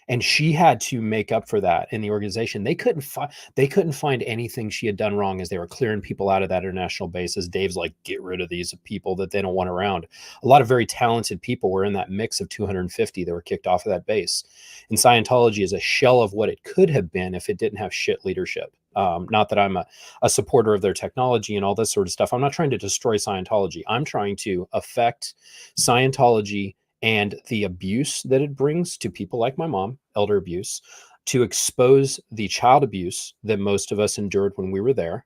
And she had to make up for that in the organization. They couldn't find anything she had done wrong as they were clearing people out of that international base. As Dave's like, get rid of these people that they don't want around. A lot of very talented people were in that mix of 250 that were kicked off of that base. And Scientology is a shell of what it could have been if it didn't have shit leadership. Not that I'm a supporter of their technology and all this sort of stuff. I'm not trying to destroy Scientology. I'm trying to affect Scientology and the abuse that it brings to people like my mom, elder abuse, to expose the child abuse that most of us endured when we were there,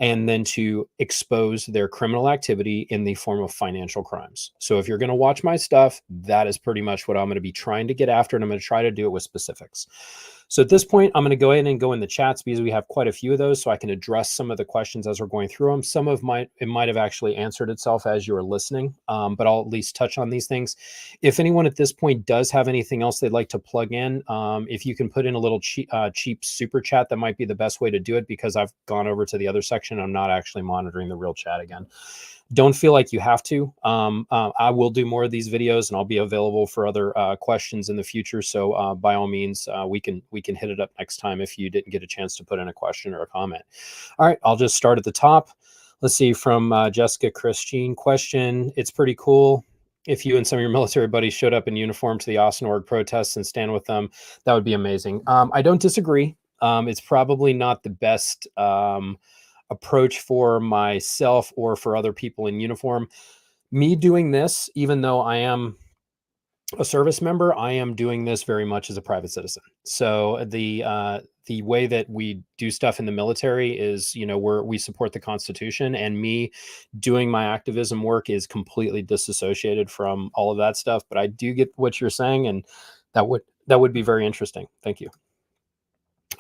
and then to expose their criminal activity in the form of financial crimes. So if you're going to watch my stuff, that is pretty much what I'm going to be trying to get after, and I'm going to try to do it with specifics. So at this point, I'm going to go ahead and go in the chats because we have quite a few of those, so I can address some of the questions as we're going through them. Some of it might have actually answered itself as you were listening, but I'll at least touch on these things. If anyone at this point does have anything else they'd like to plug in, if you can put in a little cheap super chat, that might be the best way to do it, because I've gone over to the other section. I'm not actually monitoring the real chat again. Don't feel like you have to. I will do more of these videos, and I'll be available for other questions in the future. So by all means, we can hit it up next time if you didn't get a chance to put in a question or a comment. All right, I'll just start at the top. Let's see, from Jessica Christine question. It's pretty cool if you and some of your military buddies showed up in uniform to the Austin org protests and stand with them. That would be amazing. I don't disagree. It's probably not the best approach for myself or for other people in uniform. Me doing this, even though I am a service member, I am doing this very much as a private citizen. So the way that we do stuff in the military is, we support the Constitution, and me doing my activism work is completely disassociated from all of that stuff. But I do get what you're saying, and that would be very interesting. Thank you.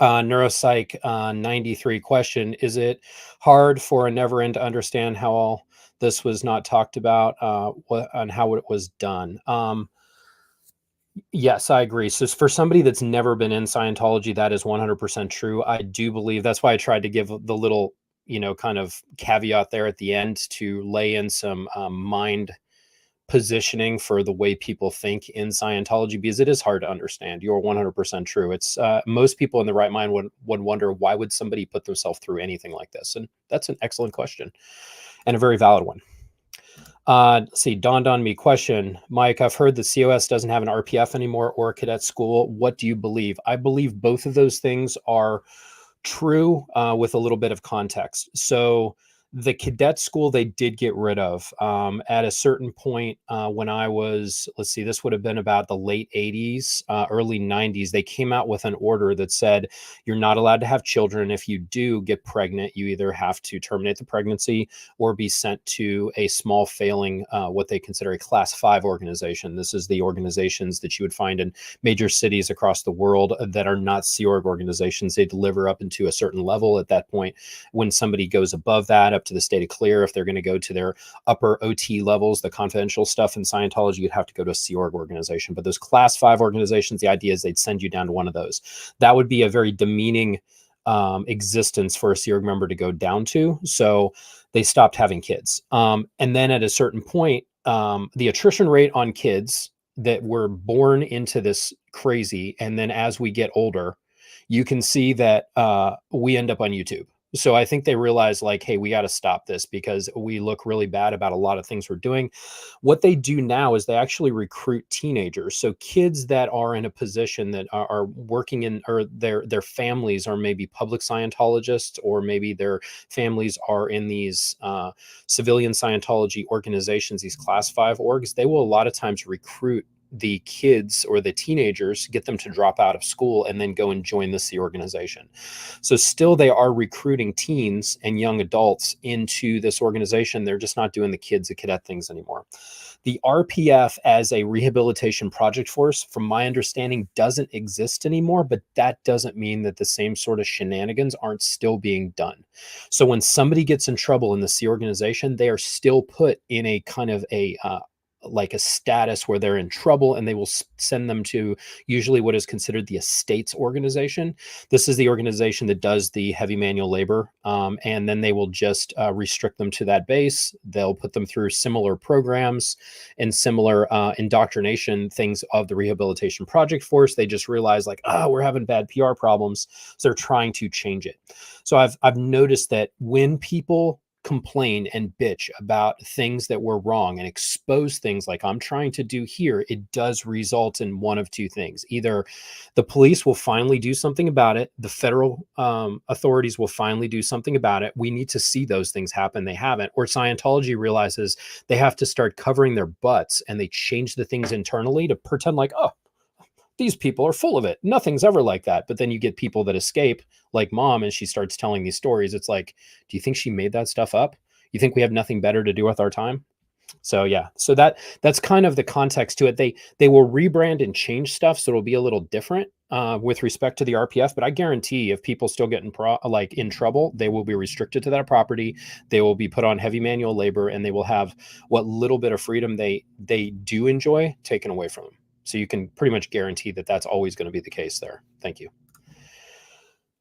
Neuropsych 93 question: is it hard for a never end to understand how all this was not talked about and how it was done? Yes, I agree. So for somebody that's never been in Scientology, that is 100% true. I do believe that's why I tried to give the little, kind of caveat there at the end to lay in some mind positioning for the way people think in Scientology, because it is hard to understand. You're 100% true. It's most people in the right mind would wonder, why would somebody put themselves through anything like this? And that's an excellent question and a very valid one. Let's see, dawned on me question. Mike, I've heard that COS doesn't have an RPF anymore or a cadet school. What do you believe? I believe both of those things are true with a little bit of context. So the cadet school they did get rid of at a certain point when I was, let's see, this would have been about the late 80s, early 90s. They came out with an order that said you're not allowed to have children. If you do get pregnant, you either have to terminate the pregnancy or be sent to a small failing, what they consider a class 5 organization. This is the organizations that you would find in major cities across the world that are not Sea Org organizations. They deliver up into a certain level. At that point, when somebody goes above that, up to the state of clear, if they're going to go to their upper OT levels, the confidential stuff in Scientology, you'd have to go to a Sea Org organization. But those class 5 organizations, the idea is they'd send you down to one of those. That would be a very demeaning existence for a Sea Org member to go down to. So they stopped having kids. And then at a certain point, the attrition rate on kids that were born into this crazy, and then as we get older, you can see that we end up on YouTube. So I think they realize, like, hey, we got to stop this because we look really bad about a lot of things we're doing. What they do now is they actually recruit teenagers. So kids that are in a position that are working in, or their families are maybe public Scientologists, or maybe their families are in these civilian Scientology organizations, these class 5 orgs. They will a lot of times recruit the kids or the teenagers, get them to drop out of school and then go and join the Sea organization. So still they are recruiting teens and young adults into this organization. They're just not doing the kids and cadet things anymore. The RPF as a rehabilitation project force, from my understanding, doesn't exist anymore, but that doesn't mean that the same sort of shenanigans aren't still being done. So when somebody gets in trouble in the Sea organization, they are still put in a kind of a like a status where they're in trouble, and they will send them to usually what is considered the estates organization. This is the organization that does the heavy manual labor. And then they will just restrict them to that base. They'll put them through similar programs and similar indoctrination things of the rehabilitation project force. They just realize, like, we're having bad PR problems. So they're trying to change it. So I've noticed that when people complain and bitch about things that were wrong and expose things like I'm trying to do here, it does result in one of two things. Either the police will finally do something about it, the federal authorities will finally do something about it. We need to see those things happen. They haven't. Or Scientology realizes they have to start covering their butts, and they change the things internally to pretend like, oh, these people are full of it. Nothing's ever like that. But then you get people that escape, like mom, and she starts telling these stories. It's like, do you think she made that stuff up? You think we have nothing better to do with our time? So yeah, so that's kind of the context to it. They will rebrand and change stuff, so it'll be a little different with respect to the RPF. But I guarantee, if people still get in trouble, they will be restricted to that property. They will be put on heavy manual labor, and they will have what little bit of freedom they do enjoy taken away from them. So you can pretty much guarantee that that's always going to be the case there. Thank you.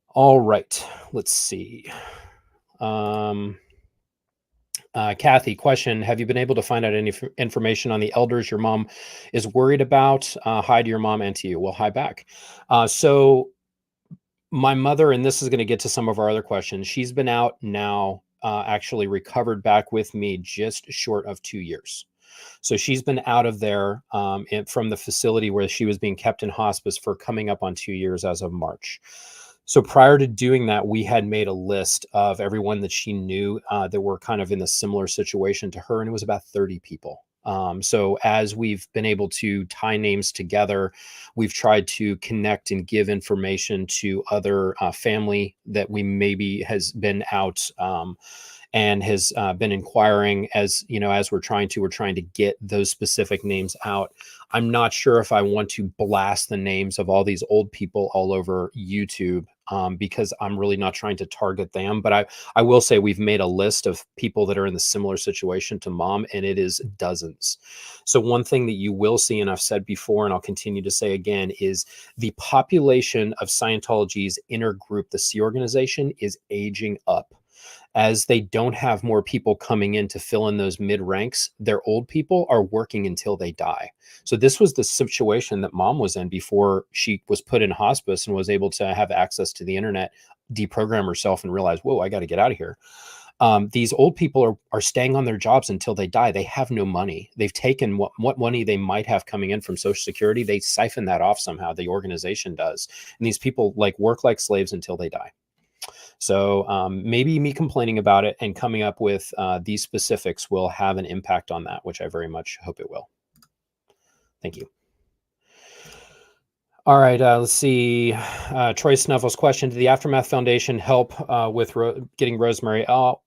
All right, let's see. Kathy, question: have you been able to find out any information on the elders your mom is worried about? Hi to your mom and to you. Well, hi back. So my mother, and this is going to get to some of our other questions, she's been out now, actually recovered back with me just short of 2 years. So she's been out of there from the facility where she was being kept in hospice for coming up on 2 years as of March. So prior to doing that, we had made a list of everyone that she knew that were kind of in a similar situation to her, and it was about 30 people. So as we've been able to tie names together, we've tried to connect and give information to other family that we maybe has been out and has been inquiring. As you know, as we're trying to get those specific names out. I'm not sure if I want to blast the names of all these old people all over YouTube because I'm really not trying to target them. But I will say we've made a list of people that are in the similar situation to mom, and it is dozens. So one thing that you will see, and I've said before, and I'll continue to say again, is the population of Scientology's inner group, the C organization, is aging up. As they don't have more people coming in to fill in those mid ranks, their old people are working until they die. So this was the situation that mom was in before she was put in hospice and was able to have access to the internet, deprogram herself, and realize, whoa, I got to get out of here. These old people are staying on their jobs until they die. They have no money. They've taken what money they might have coming in from Social Security. They siphon that off somehow. The organization does. And these people work like slaves until they die. So maybe me complaining about it and coming up with these specifics will have an impact on that, which I very much hope it will. Thank you. All right, let's see. Troy Snuffles question: did the Aftermath Foundation help with getting Rosemary out?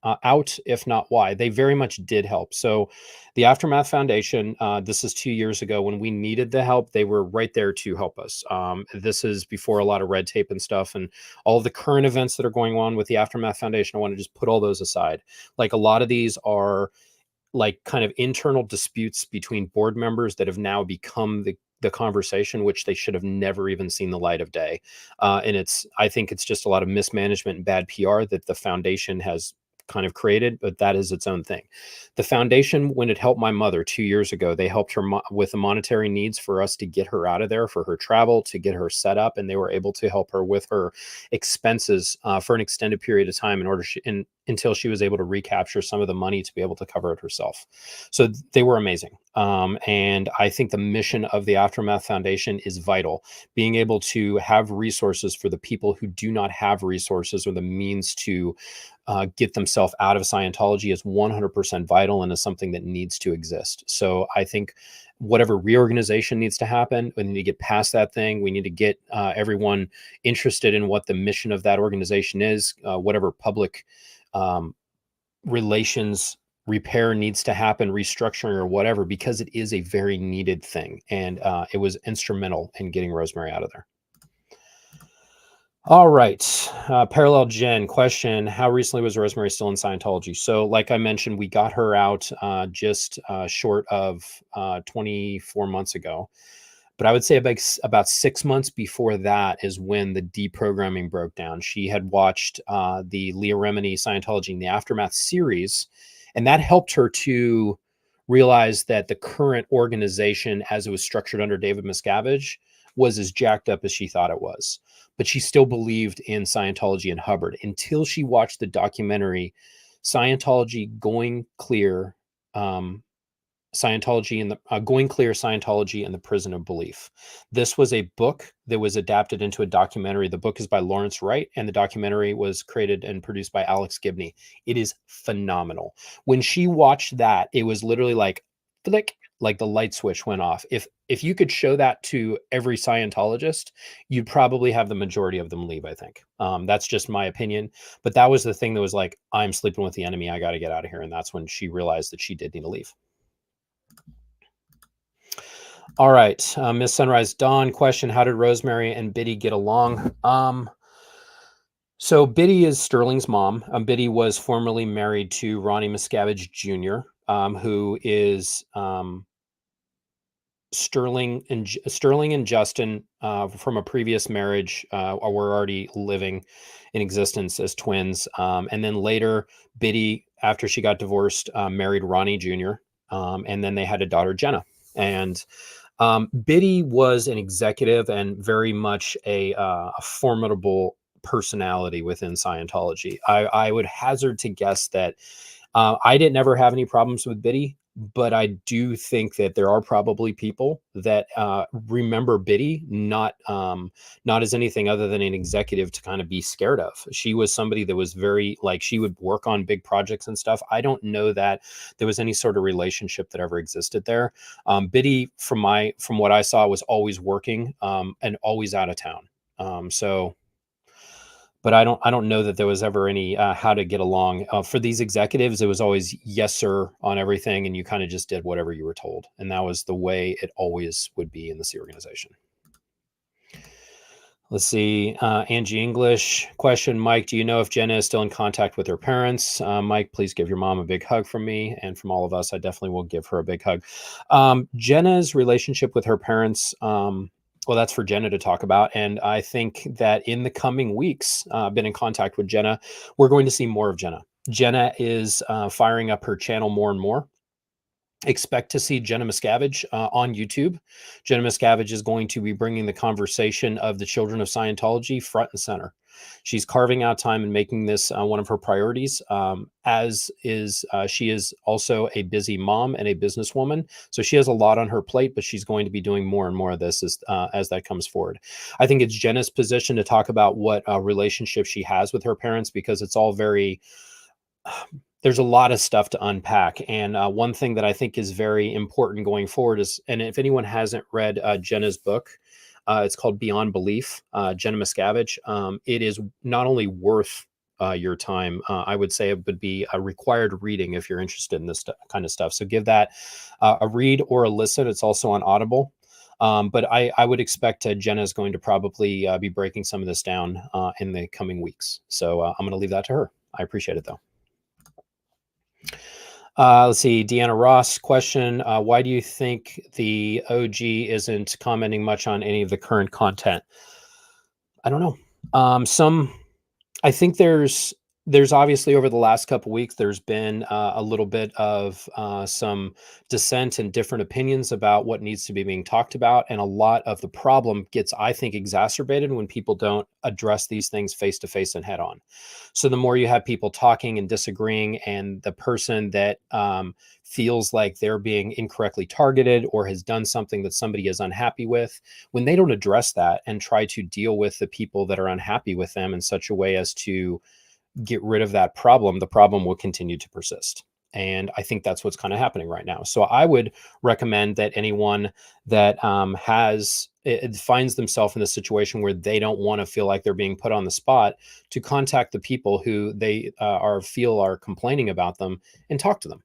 If not, why? They very much did help. So the Aftermath Foundation, this is 2 years ago when we needed the help. They were right there to help us. This is before a lot of red tape and stuff and all of the current events that are going on with the Aftermath Foundation. I want to just put all those aside. Like, a lot of these are kind of internal disputes between board members that have now become the conversation, which they should have never even seen the light of day. And I think it's just a lot of mismanagement and bad PR that the foundation has kind of created, but that is its own thing. The foundation, when it helped my mother 2 years ago, they helped her with the monetary needs for us to get her out of there, for her travel, to get her set up, and they were able to help her with her expenses for an extended period of time until she was able to recapture some of the money to be able to cover it herself. So they were amazing. And I think the mission of the Aftermath Foundation is vital. Being able to have resources for the people who do not have resources or the means to get themselves out of Scientology is 100% vital and is something that needs to exist. So I think whatever reorganization needs to happen, we need to get past that thing. We need to get everyone interested in what the mission of that organization is, whatever public relations repair needs to happen, restructuring or whatever, because it is a very needed thing. And it was instrumental in getting Rosemary out of there. All right. Parallel Jen question: how recently was Rosemary still in Scientology? So like I mentioned, we got her out just short of 24 months ago. But I would say about 6 months before that is when the deprogramming broke down. She had watched the Leah Remini Scientology in the Aftermath series, and that helped her to realize that the current organization, as it was structured under David Miscavige, was as jacked up as she thought it was. But she still believed in Scientology and Hubbard until she watched the documentary Scientology Going Clear, Scientology and the Prison of Belief. This was a book that was adapted into a documentary. The book is by Lawrence Wright, and the documentary was created and produced by Alex Gibney. It is phenomenal. When she watched that, it was literally like, flick, like the light switch went off. If you could show that to every Scientologist, you'd probably have the majority of them leave, I think. That's just my opinion. But that was the thing that was like, I'm sleeping with the enemy. I got to get out of here. And that's when she realized that she did need to leave. All right. Miss Sunrise Dawn question. How did Rosemary and Biddy get along? So Biddy is Sterling's mom. Biddy was formerly married to Ronnie Miscavige Jr., who is Sterling and Justin from a previous marriage were already living in existence as twins. And then later, Biddy, after she got divorced, married Ronnie Jr., and then they had a daughter, Jenna. And Biddy was an executive and very much a formidable personality within Scientology. I would hazard to guess that I didn't ever have any problems with Biddy, but I do think that there are probably people that remember Biddy not as anything other than an executive to kind of be scared of. She was somebody that was very, like, she would work on big projects and stuff. I don't know that there was any sort of relationship that ever existed there. Biddy, from what I saw, was always working and always out of town. But I don't know that there was ever any how to get along. For these executives, it was always yes, sir, on everything, and you kind of just did whatever you were told. And that was the way it always would be in this organization. Let's see. Angie English question. Mike, do you know if Jenna is still in contact with her parents? Mike, please give your mom a big hug from me and from all of us. I definitely will give her a big hug. Jenna's relationship with her parents, well, that's for Jenna to talk about. And I think that in the coming weeks, I've been in contact with Jenna. We're going to see more of Jenna. Jenna is firing up her channel more and more. Expect to see Jenna Miscavige on YouTube. Jenna Miscavige is going to be bringing the conversation of the children of Scientology front and center. She's carving out time and making this one of her priorities, as is she is also a busy mom and a businesswoman. So she has a lot on her plate, but she's going to be doing more and more of this as that comes forward. I think it's Jenna's position to talk about what relationship she has with her parents, because it's all very... there's a lot of stuff to unpack. And one thing that I think is very important going forward is, and if anyone hasn't read Jenna's book, it's called Beyond Belief, Jenna Miscavige. It is not only worth your time, I would say it would be a required reading if you're interested in this kind of stuff. So give that a read or a listen. It's also on Audible. But I would expect Jenna is going to probably be breaking some of this down in the coming weeks. So I'm going to leave that to her. I appreciate it, though. Let's see. Deanna Ross question. Why do you think the OG isn't commenting much on any of the current content? I don't know. I think there's obviously over the last couple of weeks, there's been a little bit of some dissent and different opinions about what needs to be being talked about. And a lot of the problem gets, I think, exacerbated when people don't address these things face to face and head on. So the more you have people talking and disagreeing, and the person that feels like they're being incorrectly targeted or has done something that somebody is unhappy with, when they don't address that and try to deal with the people that are unhappy with them in such a way as to get rid of that problem, the problem will continue to persist. And I think that's what's kind of happening right now. So I would recommend that anyone that finds themselves in a situation where they don't want to feel like they're being put on the spot, to contact the people who they feel are complaining about them and talk to them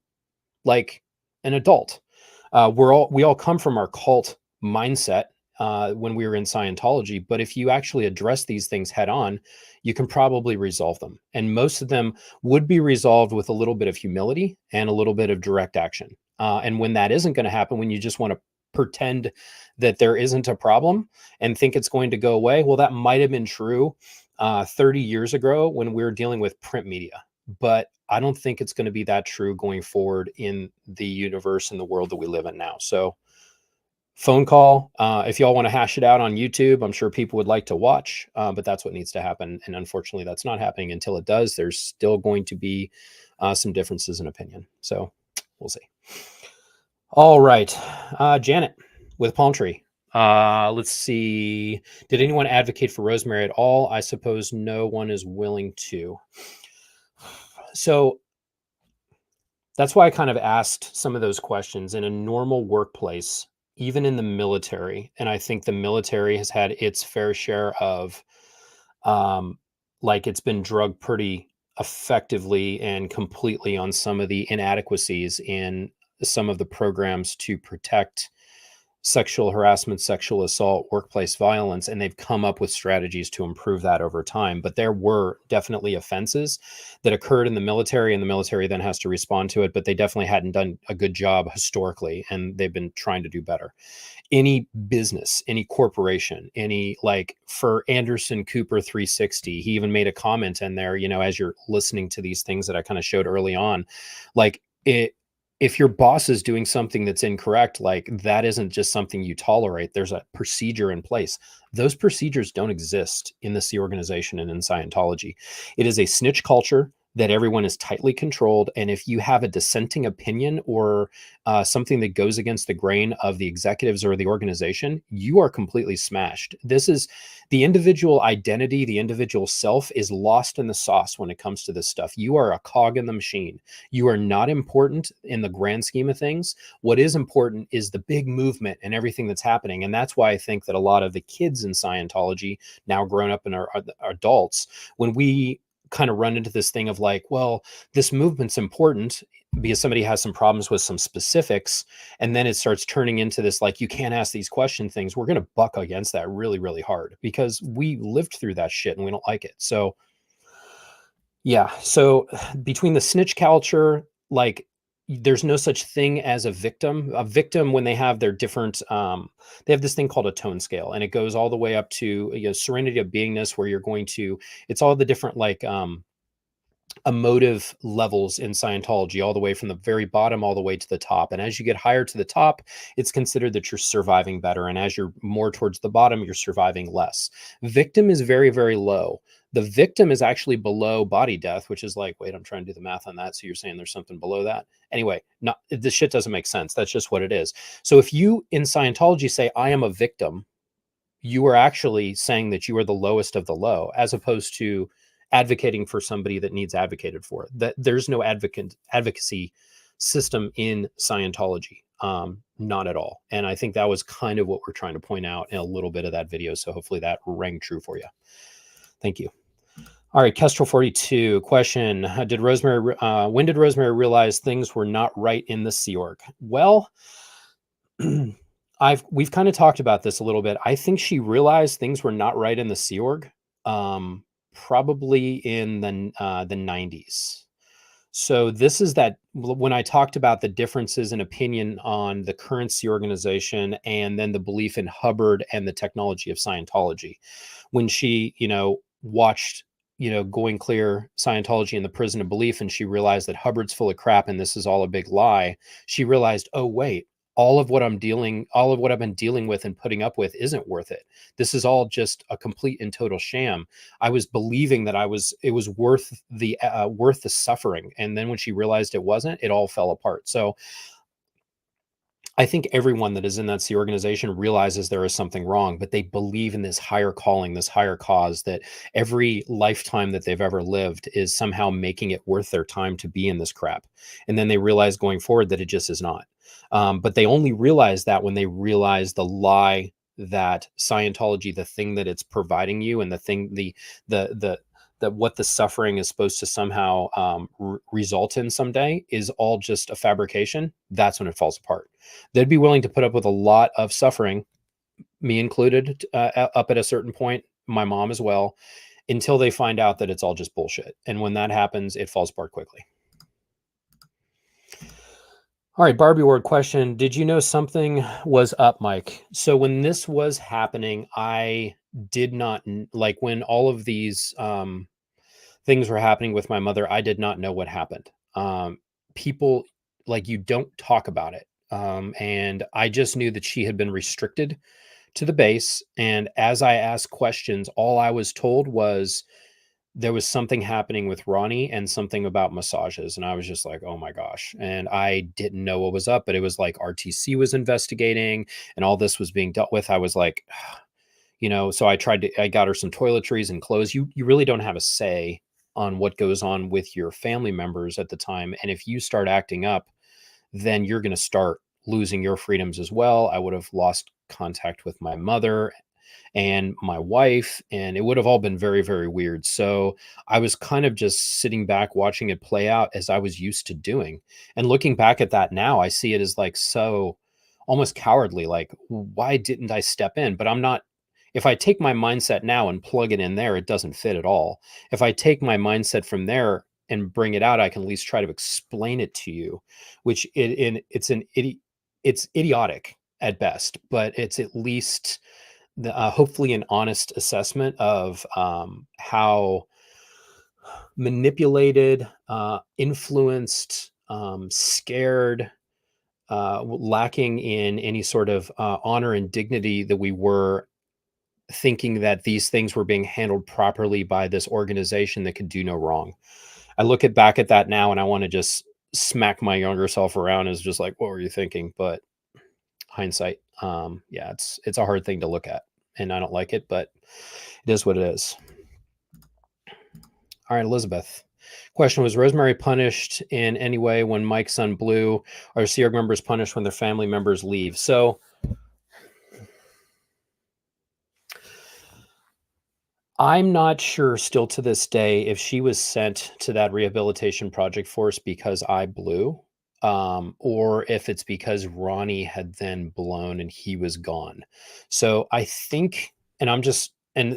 like an adult. We all come from our cult mindset when we were in Scientology, but if you actually address these things head on, you can probably resolve them. And most of them would be resolved with a little bit of humility and a little bit of direct action. And when that isn't going to happen, when you just want to pretend that there isn't a problem and think it's going to go away, well, that might have been true 30 years ago when we were dealing with print media. But I don't think it's going to be that true going forward in the universe and the world that we live in now. So phone call. If y'all want to hash it out on YouTube, I'm sure people would like to watch, but that's what needs to happen. And unfortunately, that's not happening. Until it does, there's still going to be some differences in opinion. So we'll see. All right. Janet with Palm Tree. Let's see. Did anyone advocate for Rosemary at all? I suppose no one is willing to. So that's why I kind of asked some of those questions in a normal workplace, even in the military. And I think the military has had its fair share of, um, like it's been drugged pretty effectively and completely on some of the inadequacies in some of the programs to protect sexual harassment, sexual assault, workplace violence, and they've come up with strategies to improve that over time. But there were definitely offenses that occurred in the military, and the military then has to respond to it. But they definitely hadn't done a good job historically, and they've been trying to do better. Any business, any corporation, any, like for Anderson Cooper 360, he even made a comment in there, as you're listening to these things that I kind of showed early on, like if your boss is doing something that's incorrect, like that isn't just something you tolerate. There's a procedure in place. Those procedures don't exist in the Sea organization and in Scientology. It is a snitch culture that everyone is tightly controlled. And if you have a dissenting opinion or something that goes against the grain of the executives or the organization, you are completely smashed. This is the individual identity, the individual self is lost in the sauce when it comes to this stuff. You are a cog in the machine. You are not important in the grand scheme of things. What is important is the big movement and everything that's happening. And that's why I think that a lot of the kids in Scientology, now grown up and are adults, when we kind of run into this thing of like, well, this movement's important because somebody has some problems with some specifics, and then it starts turning into this like, you can't ask these question things, we're going to buck against that really, really hard because we lived through that shit and we don't like it. So yeah, so between the snitch culture, like there's no such thing as a victim. A victim, when they have their different, they have this thing called a tone scale, and it goes all the way up to serenity of beingness, where you're going to, it's all the different like emotive levels in Scientology, all the way from the very bottom all the way to the top. And as you get higher to the top, it's considered that you're surviving better. And as you're more towards the bottom, you're surviving less. Victim is very, very low. The victim is actually below body death, which is like, wait, I'm trying to do the math on that. So you're saying there's something below that? Anyway, not this shit doesn't make sense. That's just what it is. So if you in Scientology say, I am a victim, you are actually saying that you are the lowest of the low, as opposed to advocating for somebody that needs advocated for. That there's no advocacy system in Scientology, not at all. And I think that was kind of what we're trying to point out in a little bit of that video. So hopefully that rang true for you. Thank you. All right, Kestrel 42 question: when did Rosemary realize things were not right in the Sea Org? Well, we've kind of talked about this a little bit. I think she realized things were not right in the Sea Org, probably in the 90s. So this is that when I talked about the differences in opinion on the current Sea organization and then the belief in Hubbard and the technology of Scientology, when she, watched, Going Clear, Scientology and the Prison of Belief, and she realized that Hubbard's full of crap and this is all a big lie, she realized, oh, wait, all of what I've been dealing with and putting up with isn't worth it. This is all just a complete and total sham. I was believing that it was worth the suffering. And then when she realized it wasn't, it all fell apart. So I think everyone that is in that Sea organization realizes there is something wrong, but they believe in this higher calling, this higher cause, that every lifetime that they've ever lived is somehow making it worth their time to be in this crap. And then they realize going forward that it just is not. But they only realize that when they realize the lie that Scientology, the thing that it's providing you, and the thing, that what the suffering is supposed to somehow result in someday is all just a fabrication. That's when it falls apart. They'd be willing to put up with a lot of suffering, me included, up at a certain point, my mom as well, until they find out that it's all just bullshit. And when that happens, it falls apart quickly. All right, Barbie Ward question: did you know something was up, Mike? So when this was happening, I did not, like when all of these things were happening with my mother, I did not know what happened. People, like, you don't talk about it. And I just knew that she had been restricted to the base. And as I asked questions, all I was told was there was something happening with Ronnie and something about massages. And I was just like, oh my gosh. And I didn't know what was up, but it was like RTC was investigating and all this was being dealt with. I was like, so I got her some toiletries and clothes. You really don't have a say on what goes on with your family members at the time. And if you start acting up, then you're going to start losing your freedoms as well. I would have lost contact with my mother and my wife, and it would have all been very, very weird. So I was kind of just sitting back watching it play out as I was used to doing. And looking back at that now, I see it as like so almost cowardly. Like, why didn't I step in? But I'm not. If I take my mindset now and plug it in there, it doesn't fit at all. If I take my mindset from there and bring it out, I can at least try to explain it to you, which it's idiotic at best, but it's at least hopefully an honest assessment of how manipulated, influenced, scared, lacking in any sort of honor and dignity that we were, thinking that these things were being handled properly by this organization that could do no wrong. I look back at that now and I want to just smack my younger self around as just like, what were you thinking? But hindsight, yeah, it's a hard thing to look at, and I don't like it, but it is what it is. All right, Elizabeth. Question: was Rosemary punished in any way when Mike's son blew? Or Sea Org members punished when their family members leave? So I'm not sure still to this day if she was sent to that rehabilitation project force because I blew, or if it's because Ronnie had then blown and he was gone. So I think, and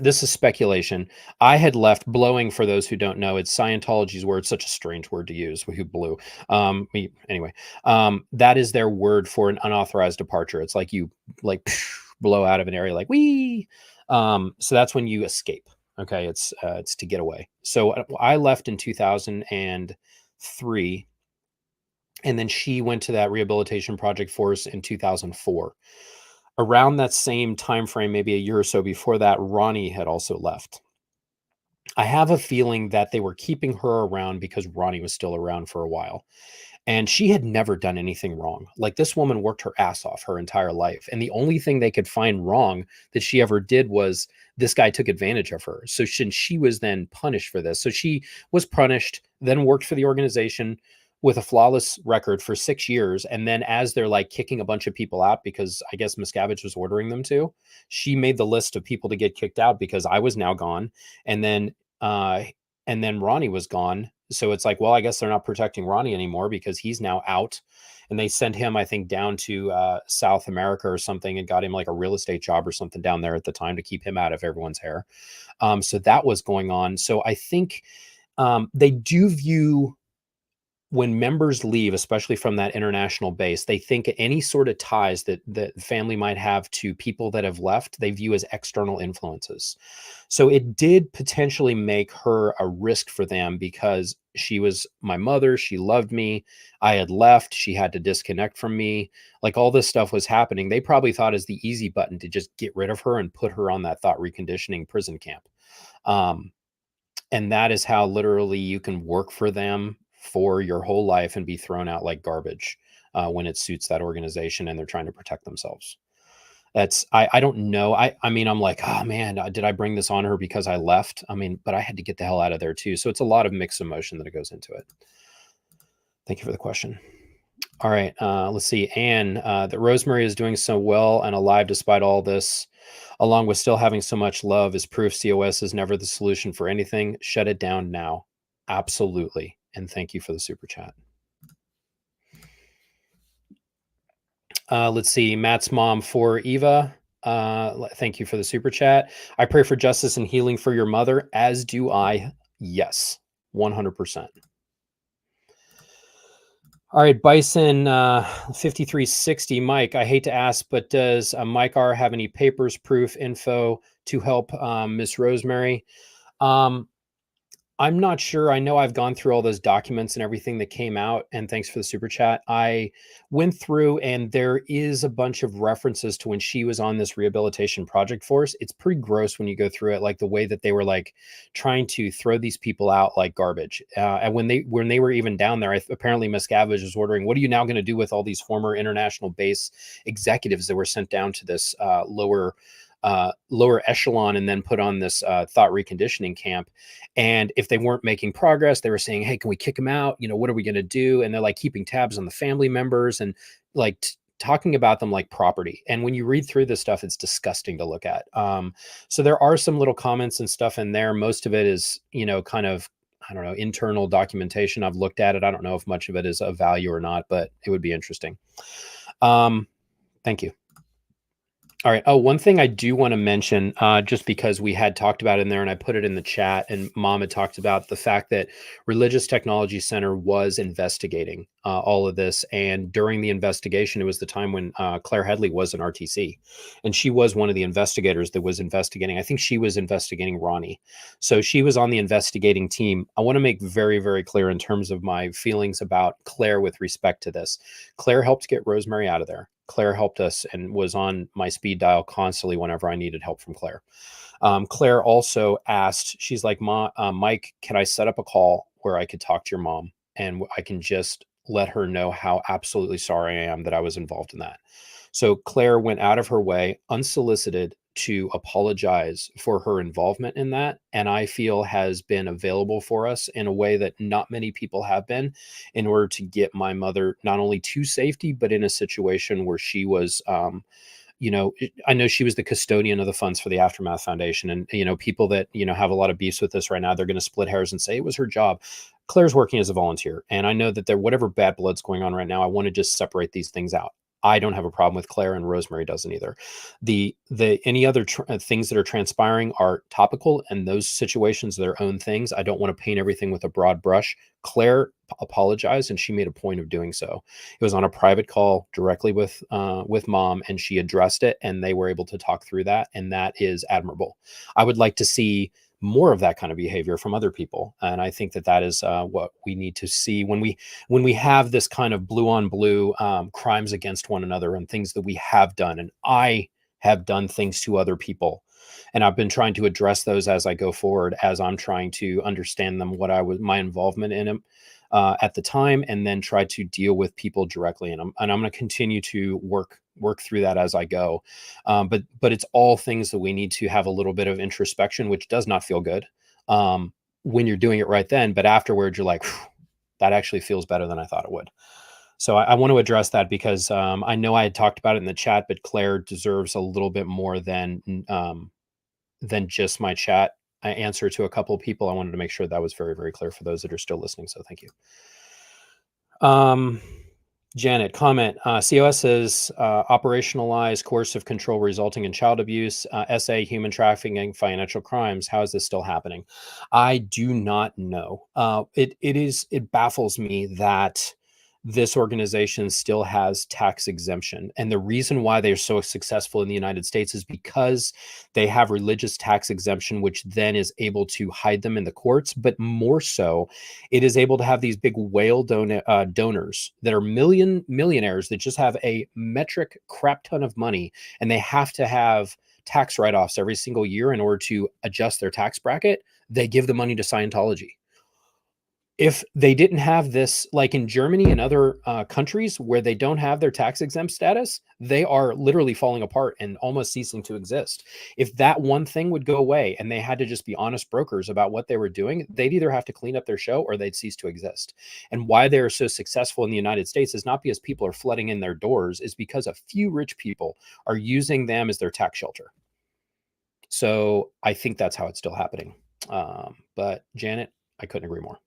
this is speculation, I had left. Blowing, for those who don't know, it's Scientology's word, such a strange word to use, who blew. Anyway, that is their word for an unauthorized departure. It's like you blow out of an area like wee. So that's when you escape. Okay. It's to get away. So I left in 2003, and then she went to that rehabilitation project force in 2004. Around that same time frame, maybe a year or so before that, Ronnie had also left. I have a feeling that they were keeping her around because Ronnie was still around for a while. And she had never done anything wrong. Like, this woman worked her ass off her entire life. And the only thing they could find wrong that she ever did was this guy took advantage of her. So she was then punished for this. So she was punished, then worked for the organization with a flawless record for 6 years. And then as they're like kicking a bunch of people out, because I guess Miscavige was ordering them to, she made the list of people to get kicked out because I was now gone. And then Ronnie was gone. So it's like, well, I guess they're not protecting Ronnie anymore because he's now out. And they sent him, I think, down to South America or something, and got him like a real estate job or something down there at the time to keep him out of everyone's hair. So that was going on. So I think they do view, when members leave, especially from that international base, they think any sort of ties that the family might have to people that have left, they view as external influences. So it did potentially make her a risk for them because she was my mother. She loved me. I had left. She had to disconnect from me. Like, all this stuff was happening. They probably thought as the easy button to just get rid of her and put her on that thought reconditioning prison camp. And that is how literally you can work for them for your whole life and be thrown out like garbage when it suits that organization and they're trying to protect themselves. I don't know. I mean, I'm like, oh man, did I bring this on her because I left? I mean, but I had to get the hell out of there too. So it's a lot of mixed emotion that goes into it. Thank you for the question. All right. Let's see. Anne, that Rosemary is doing so well and alive despite all this, along with still having so much love, is proof COS is never the solution for anything. Shut it down now. Absolutely. And thank you for the super chat. Let's see. Matt's mom for Eva. Thank you for the super chat. I pray for justice and healing for your mother, as do I. Yes, 100%. All right, Bison 5360. Mike, I hate to ask, but does Mike R have any papers, proof, info to help Miss Rosemary? I'm not sure. I know I've gone through all those documents and everything that came out, and thanks for the super chat. I went through, and there is a bunch of references to when she was on this rehabilitation project force. It's pretty gross when you go through it, like the way that they were like trying to throw these people out like garbage. And when they were even down there, apparently Miscavige was ordering, what are you now going to do with all these former international base executives that were sent down to this lower lower echelon and then put on this thought reconditioning camp. And if they weren't making progress, they were saying, hey, can we kick them out? You know, what are we going to do? And they're like keeping tabs on the family members and like talking about them like property. And when you read through this stuff, it's disgusting to look at. So there are some little comments and stuff in there. Most of it is, you know, kind of, I don't know, internal documentation. I've looked at it. I don't know if much of it is of value or not, but it would be interesting. Thank you. All right. Oh, one thing I do want to mention, just because we had talked about it in there and I put it in the chat and Mom had talked about the fact that Religious Technology Center was investigating all of this. And during the investigation, it was the time when Claire Headley was an RTC and she was one of the investigators that was investigating. I think she was investigating Ronnie. So she was on the investigating team. I want to make very, very clear in terms of my feelings about Claire with respect to this. Claire helped get Rosemary out of there. Claire helped us and was on my speed dial constantly whenever I needed help from Claire. Claire also asked, she's like, Mike, can I set up a call where I could talk to your mom and I can just let her know how absolutely sorry I am that I was involved in that. So Claire went out of her way, unsolicited, to apologize for her involvement in that. And I feel has been available for us in a way that not many people have been in order to get my mother not only to safety, but in a situation where she was, you know, I know she was the custodian of the funds for the Aftermath Foundation. And, you know, people that, you know, have a lot of beefs with this right now, they're going to split hairs and say it was her job. Claire's working as a volunteer. And I know that there, whatever bad blood's going on right now, I want to just separate these things out. I don't have a problem with Claire and Rosemary doesn't either. The any other things that are transpiring are topical and those situations are their own things. I don't want to paint everything with a broad brush. Claire apologized and she made a point of doing so. It was on a private call directly with Mom and she addressed it and they were able to talk through that. And that is admirable. I would like to see more of that kind of behavior from other people. And I think that that is what we need to see when we have this kind of blue on blue crimes against one another and things that we have done. And I have done things to other people. And I've been trying to address those as I go forward, as I'm trying to understand them, what I was, my involvement in them at the time, and then try to deal with people directly. And I'm going to continue to work through that as I go. But it's all things that we need to have a little bit of introspection, which does not feel good when you're doing it right then. But afterwards, you're like, that actually feels better than I thought it would. So I want to address that because I know I had talked about it in the chat, but Claire deserves a little bit more than just my chat. I answer to a couple of people. I wanted to make sure that was very, very clear for those that are still listening. So thank you. Janet, comment, COS says operationalize coercive control resulting in child abuse, SA, human trafficking, financial crimes. How is this still happening? I do not know. It baffles me that this organization still has tax exemption. And the reason why they're so successful in the United States is because they have religious tax exemption, which then is able to hide them in the courts. But more so, it is able to have these big whale donors that are millionaires that just have a metric crap ton of money. And they have to have tax write-offs every single year in order to adjust their tax bracket. They give the money to Scientology. If they didn't have this, like in Germany and other countries where they don't have their tax exempt status, they are literally falling apart and almost ceasing to exist. If that one thing would go away and they had to just be honest brokers about what they were doing, they'd either have to clean up their show or they'd cease to exist. And why they're so successful in the United States is not because people are flooding in their doors, is because a few rich people are using them as their tax shelter. So I think that's how it's still happening. But Janet, I couldn't agree more.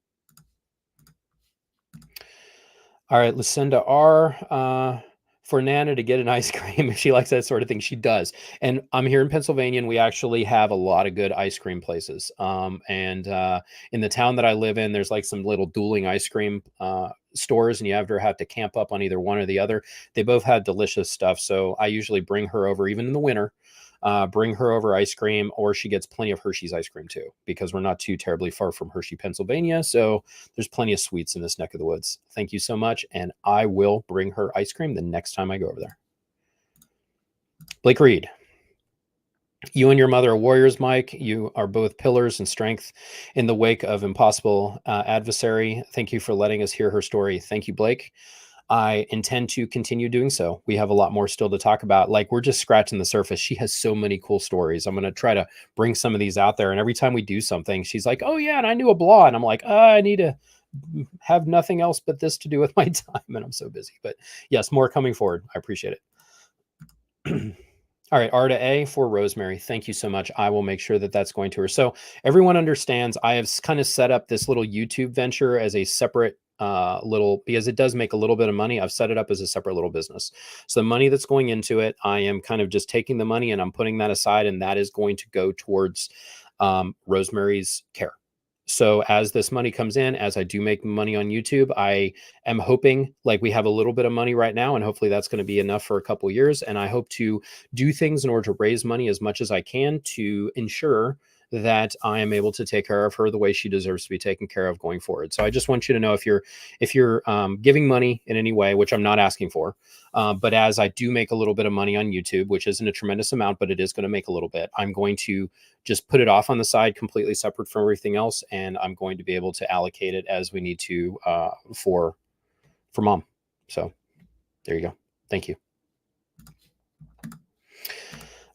All right, Lucinda R. For Nana to get an ice cream, if she likes that sort of thing, she does. And I'm here in Pennsylvania, and we actually have a lot of good ice cream places. And in the town that I live in, there's like some little dueling ice cream stores, and you ever have to camp up on either one or the other. They both have delicious stuff. So I usually bring her over, even in the winter, bring her over ice cream, or she gets plenty of Hershey's ice cream too, because we're not too terribly far from Hershey, Pennsylvania. So there's plenty of sweets in this neck of the woods. Thank you so much. And I will bring her ice cream the next time I go over there. Blake Reed. You and your mother are warriors, Mike. You are both pillars and strength in the wake of impossible adversary. Thank you for letting us hear her story. Thank you, Blake. I intend to continue doing so. We have a lot more still to talk about. Like, we're just scratching the surface. She has so many cool stories. I'm going to try to bring some of these out there. And every time we do something, she's like, oh yeah, and I knew a blah. And I'm like, I need to have nothing else but this to do with my time. And I'm so busy. But yes, more coming forward. I appreciate it. All right, R to A for Rosemary. Thank you so much. I will make sure that that's going to her. So everyone understands I have kind of set up this little YouTube venture as a separate because it does make a little bit of money. I've set it up as a separate little business. So the money that's going into it, I am kind of just taking the money and I'm putting that aside, and that is going to go towards Rosemary's care. So as this money comes in, as I do make money on YouTube, I am hoping, like, we have a little bit of money right now, and hopefully that's going to be enough for a couple of years. And I hope to do things in order to raise money as much as I can to ensure that I am able to take care of her the way she deserves to be taken care of going forward. So I just want you to know, if you're giving money in any way, which I'm not asking for, but as I do make a little bit of money on YouTube, which isn't a tremendous amount, but it is going to make a little bit, I'm going to just put it off on the side, completely separate from everything else. And I'm going to be able to allocate it as we need to for mom. So there you go. Thank you.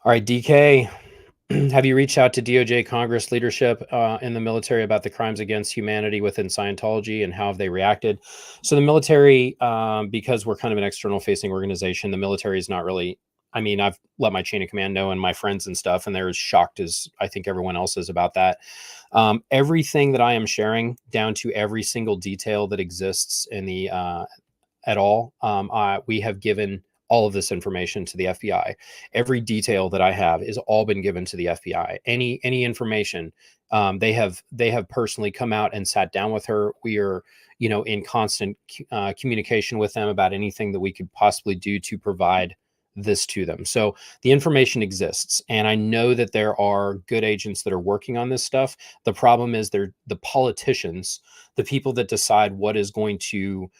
All right, DK. Have you reached out to DOJ Congress leadership in the military about the crimes against humanity within Scientology, and how have they reacted? So the military, because we're kind of an external facing organization, the military is not really, I mean, I've let my chain of command know and my friends and stuff, and they're as shocked as I think everyone else is about that. Everything that I am sharing, down to every single detail that exists in the at all, we have given all of this information to the FBI. Every detail that I have is all been given to the FBI. Any information, they have personally come out and sat down with her. We are, in constant communication with them about anything that we could possibly do to provide this to them. So the information exists, and I know that there are good agents that are working on this stuff. The problem is they're the politicians, the people that decide what is going to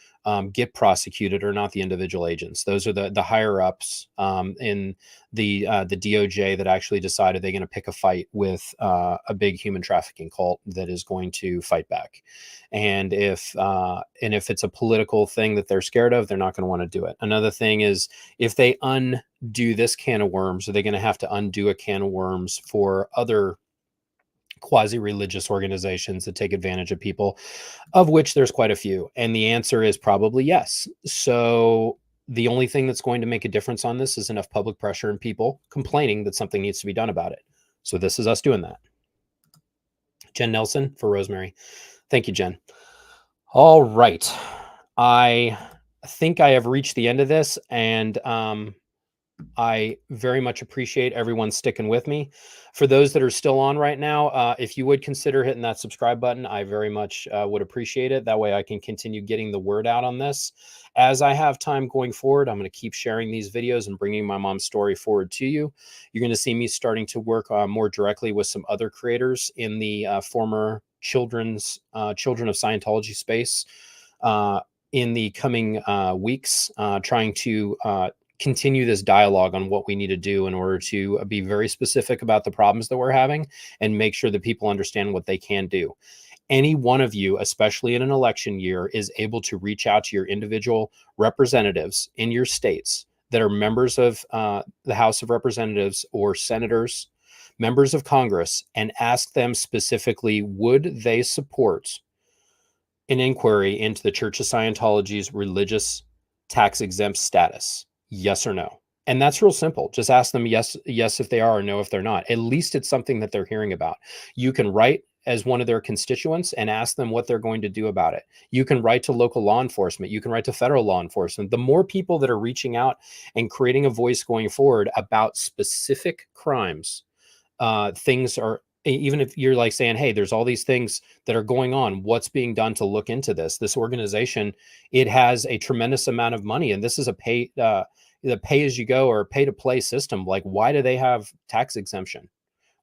get prosecuted, are not the individual agents. Those are the higher ups in the DOJ that actually decided they're going to pick a fight with a big human trafficking cult that is going to fight back. And if it's a political thing that they're scared of, they're not going to want to do it. Another thing is, if they undo this can of worms, are they going to have to undo a can of worms for other quasi-religious organizations that take advantage of people, of which there's quite a few? And the answer is probably yes. So the only thing that's going to make a difference on this is enough public pressure and people complaining that something needs to be done about it. So this is us doing that. Jen Nelson for Rosemary. Thank you, Jen. All right. I think I have reached the end of this, and I very much appreciate everyone sticking with me. For those that are still on right now, if you would consider hitting that subscribe button, I very much would appreciate it. That way I can continue getting the word out on this. As I have time going forward, I'm going to keep sharing these videos and bringing my mom's story forward to you. You're going to see me starting to work more directly with some other creators in the former Children of Scientology space in the coming weeks, trying to continue this dialogue on what we need to do in order to be very specific about the problems that we're having and make sure that people understand what they can do. Any one of you, especially in an election year, is able to reach out to your individual representatives in your states that are members of the House of Representatives or senators, members of Congress, and ask them specifically, would they support an inquiry into the Church of Scientology's religious tax exempt status? Yes or no? And that's real simple. Just ask them yes if they are, or no if they're not. At least it's something that they're hearing about. You can write as one of their constituents and ask them what they're going to do about it. You can write to local law enforcement. You can write to federal law enforcement. The more people that are reaching out and creating a voice going forward about specific crimes, things are, even if you're like saying, hey, there's all these things that are going on, what's being done to look into this? This organization, it has a tremendous amount of money, and this is a the pay-as-you-go or pay-to-play system. Like, why do they have tax exemption?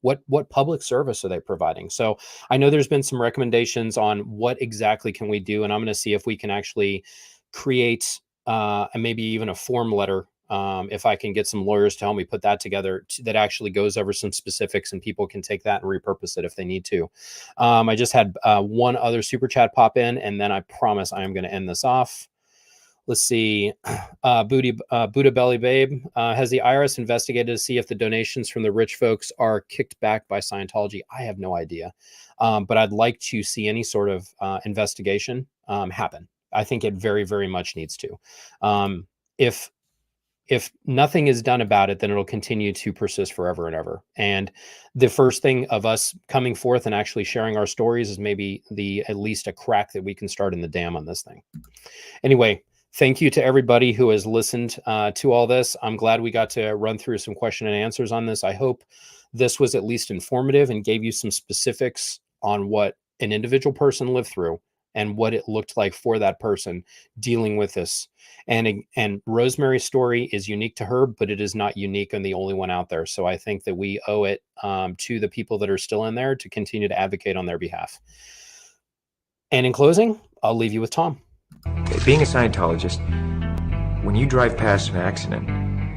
What public service are they providing? So I know there's been some recommendations on what exactly can we do, and I'm going to see if we can actually create and maybe even a form letter, if I can get some lawyers to help me put that together, that actually goes over some specifics, and people can take that and repurpose it if they need to. I just had one other super chat pop in, and then I promise I am going to end this off. Let's see. Buddha Belly Babe. Has the IRS investigated to see if the donations from the rich folks are kicked back by Scientology? I have no idea. But I'd like to see any sort of investigation happen. I think it very, very much needs to. If nothing is done about it, then it'll continue to persist forever and ever. And the first thing of us coming forth and actually sharing our stories is maybe at least a crack that we can start in the dam on this thing. Anyway, thank you to everybody who has listened to all this. I'm glad we got to run through some question and answers on this. I hope this was at least informative and gave you some specifics on what an individual person lived through and what it looked like for that person dealing with this. And Rosemary's story is unique to her, but it is not unique and the only one out there. So I think that we owe it to the people that are still in there to continue to advocate on their behalf. And in closing, I'll leave you with Tom. Being a Scientologist, when you drive past an accident,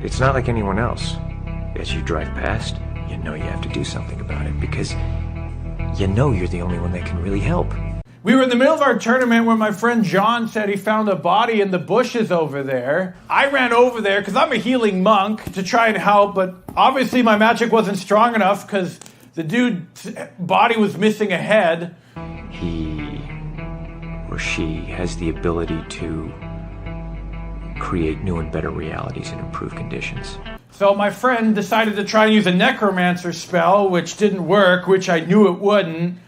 it's not like anyone else. As you drive past, you know you have to do something about it because you know you're the only one that can really help. We were in the middle of our tournament where my friend John said he found a body in the bushes over there. I ran over there because I'm a healing monk to try and help, but obviously my magic wasn't strong enough because the dude's body was missing a head. He or she has the ability to create new and better realities and improve conditions. So my friend decided to try and use a necromancer spell, which didn't work, which I knew it wouldn't.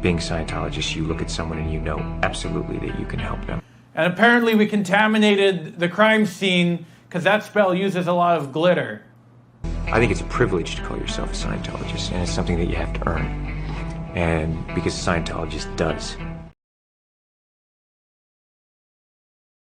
Being Scientologist, you look at someone and you know absolutely that you can help them. And apparently we contaminated the crime scene because that spell uses a lot of glitter. I think it's a privilege to call yourself a Scientologist, and it's something that you have to earn. And because a Scientologist does.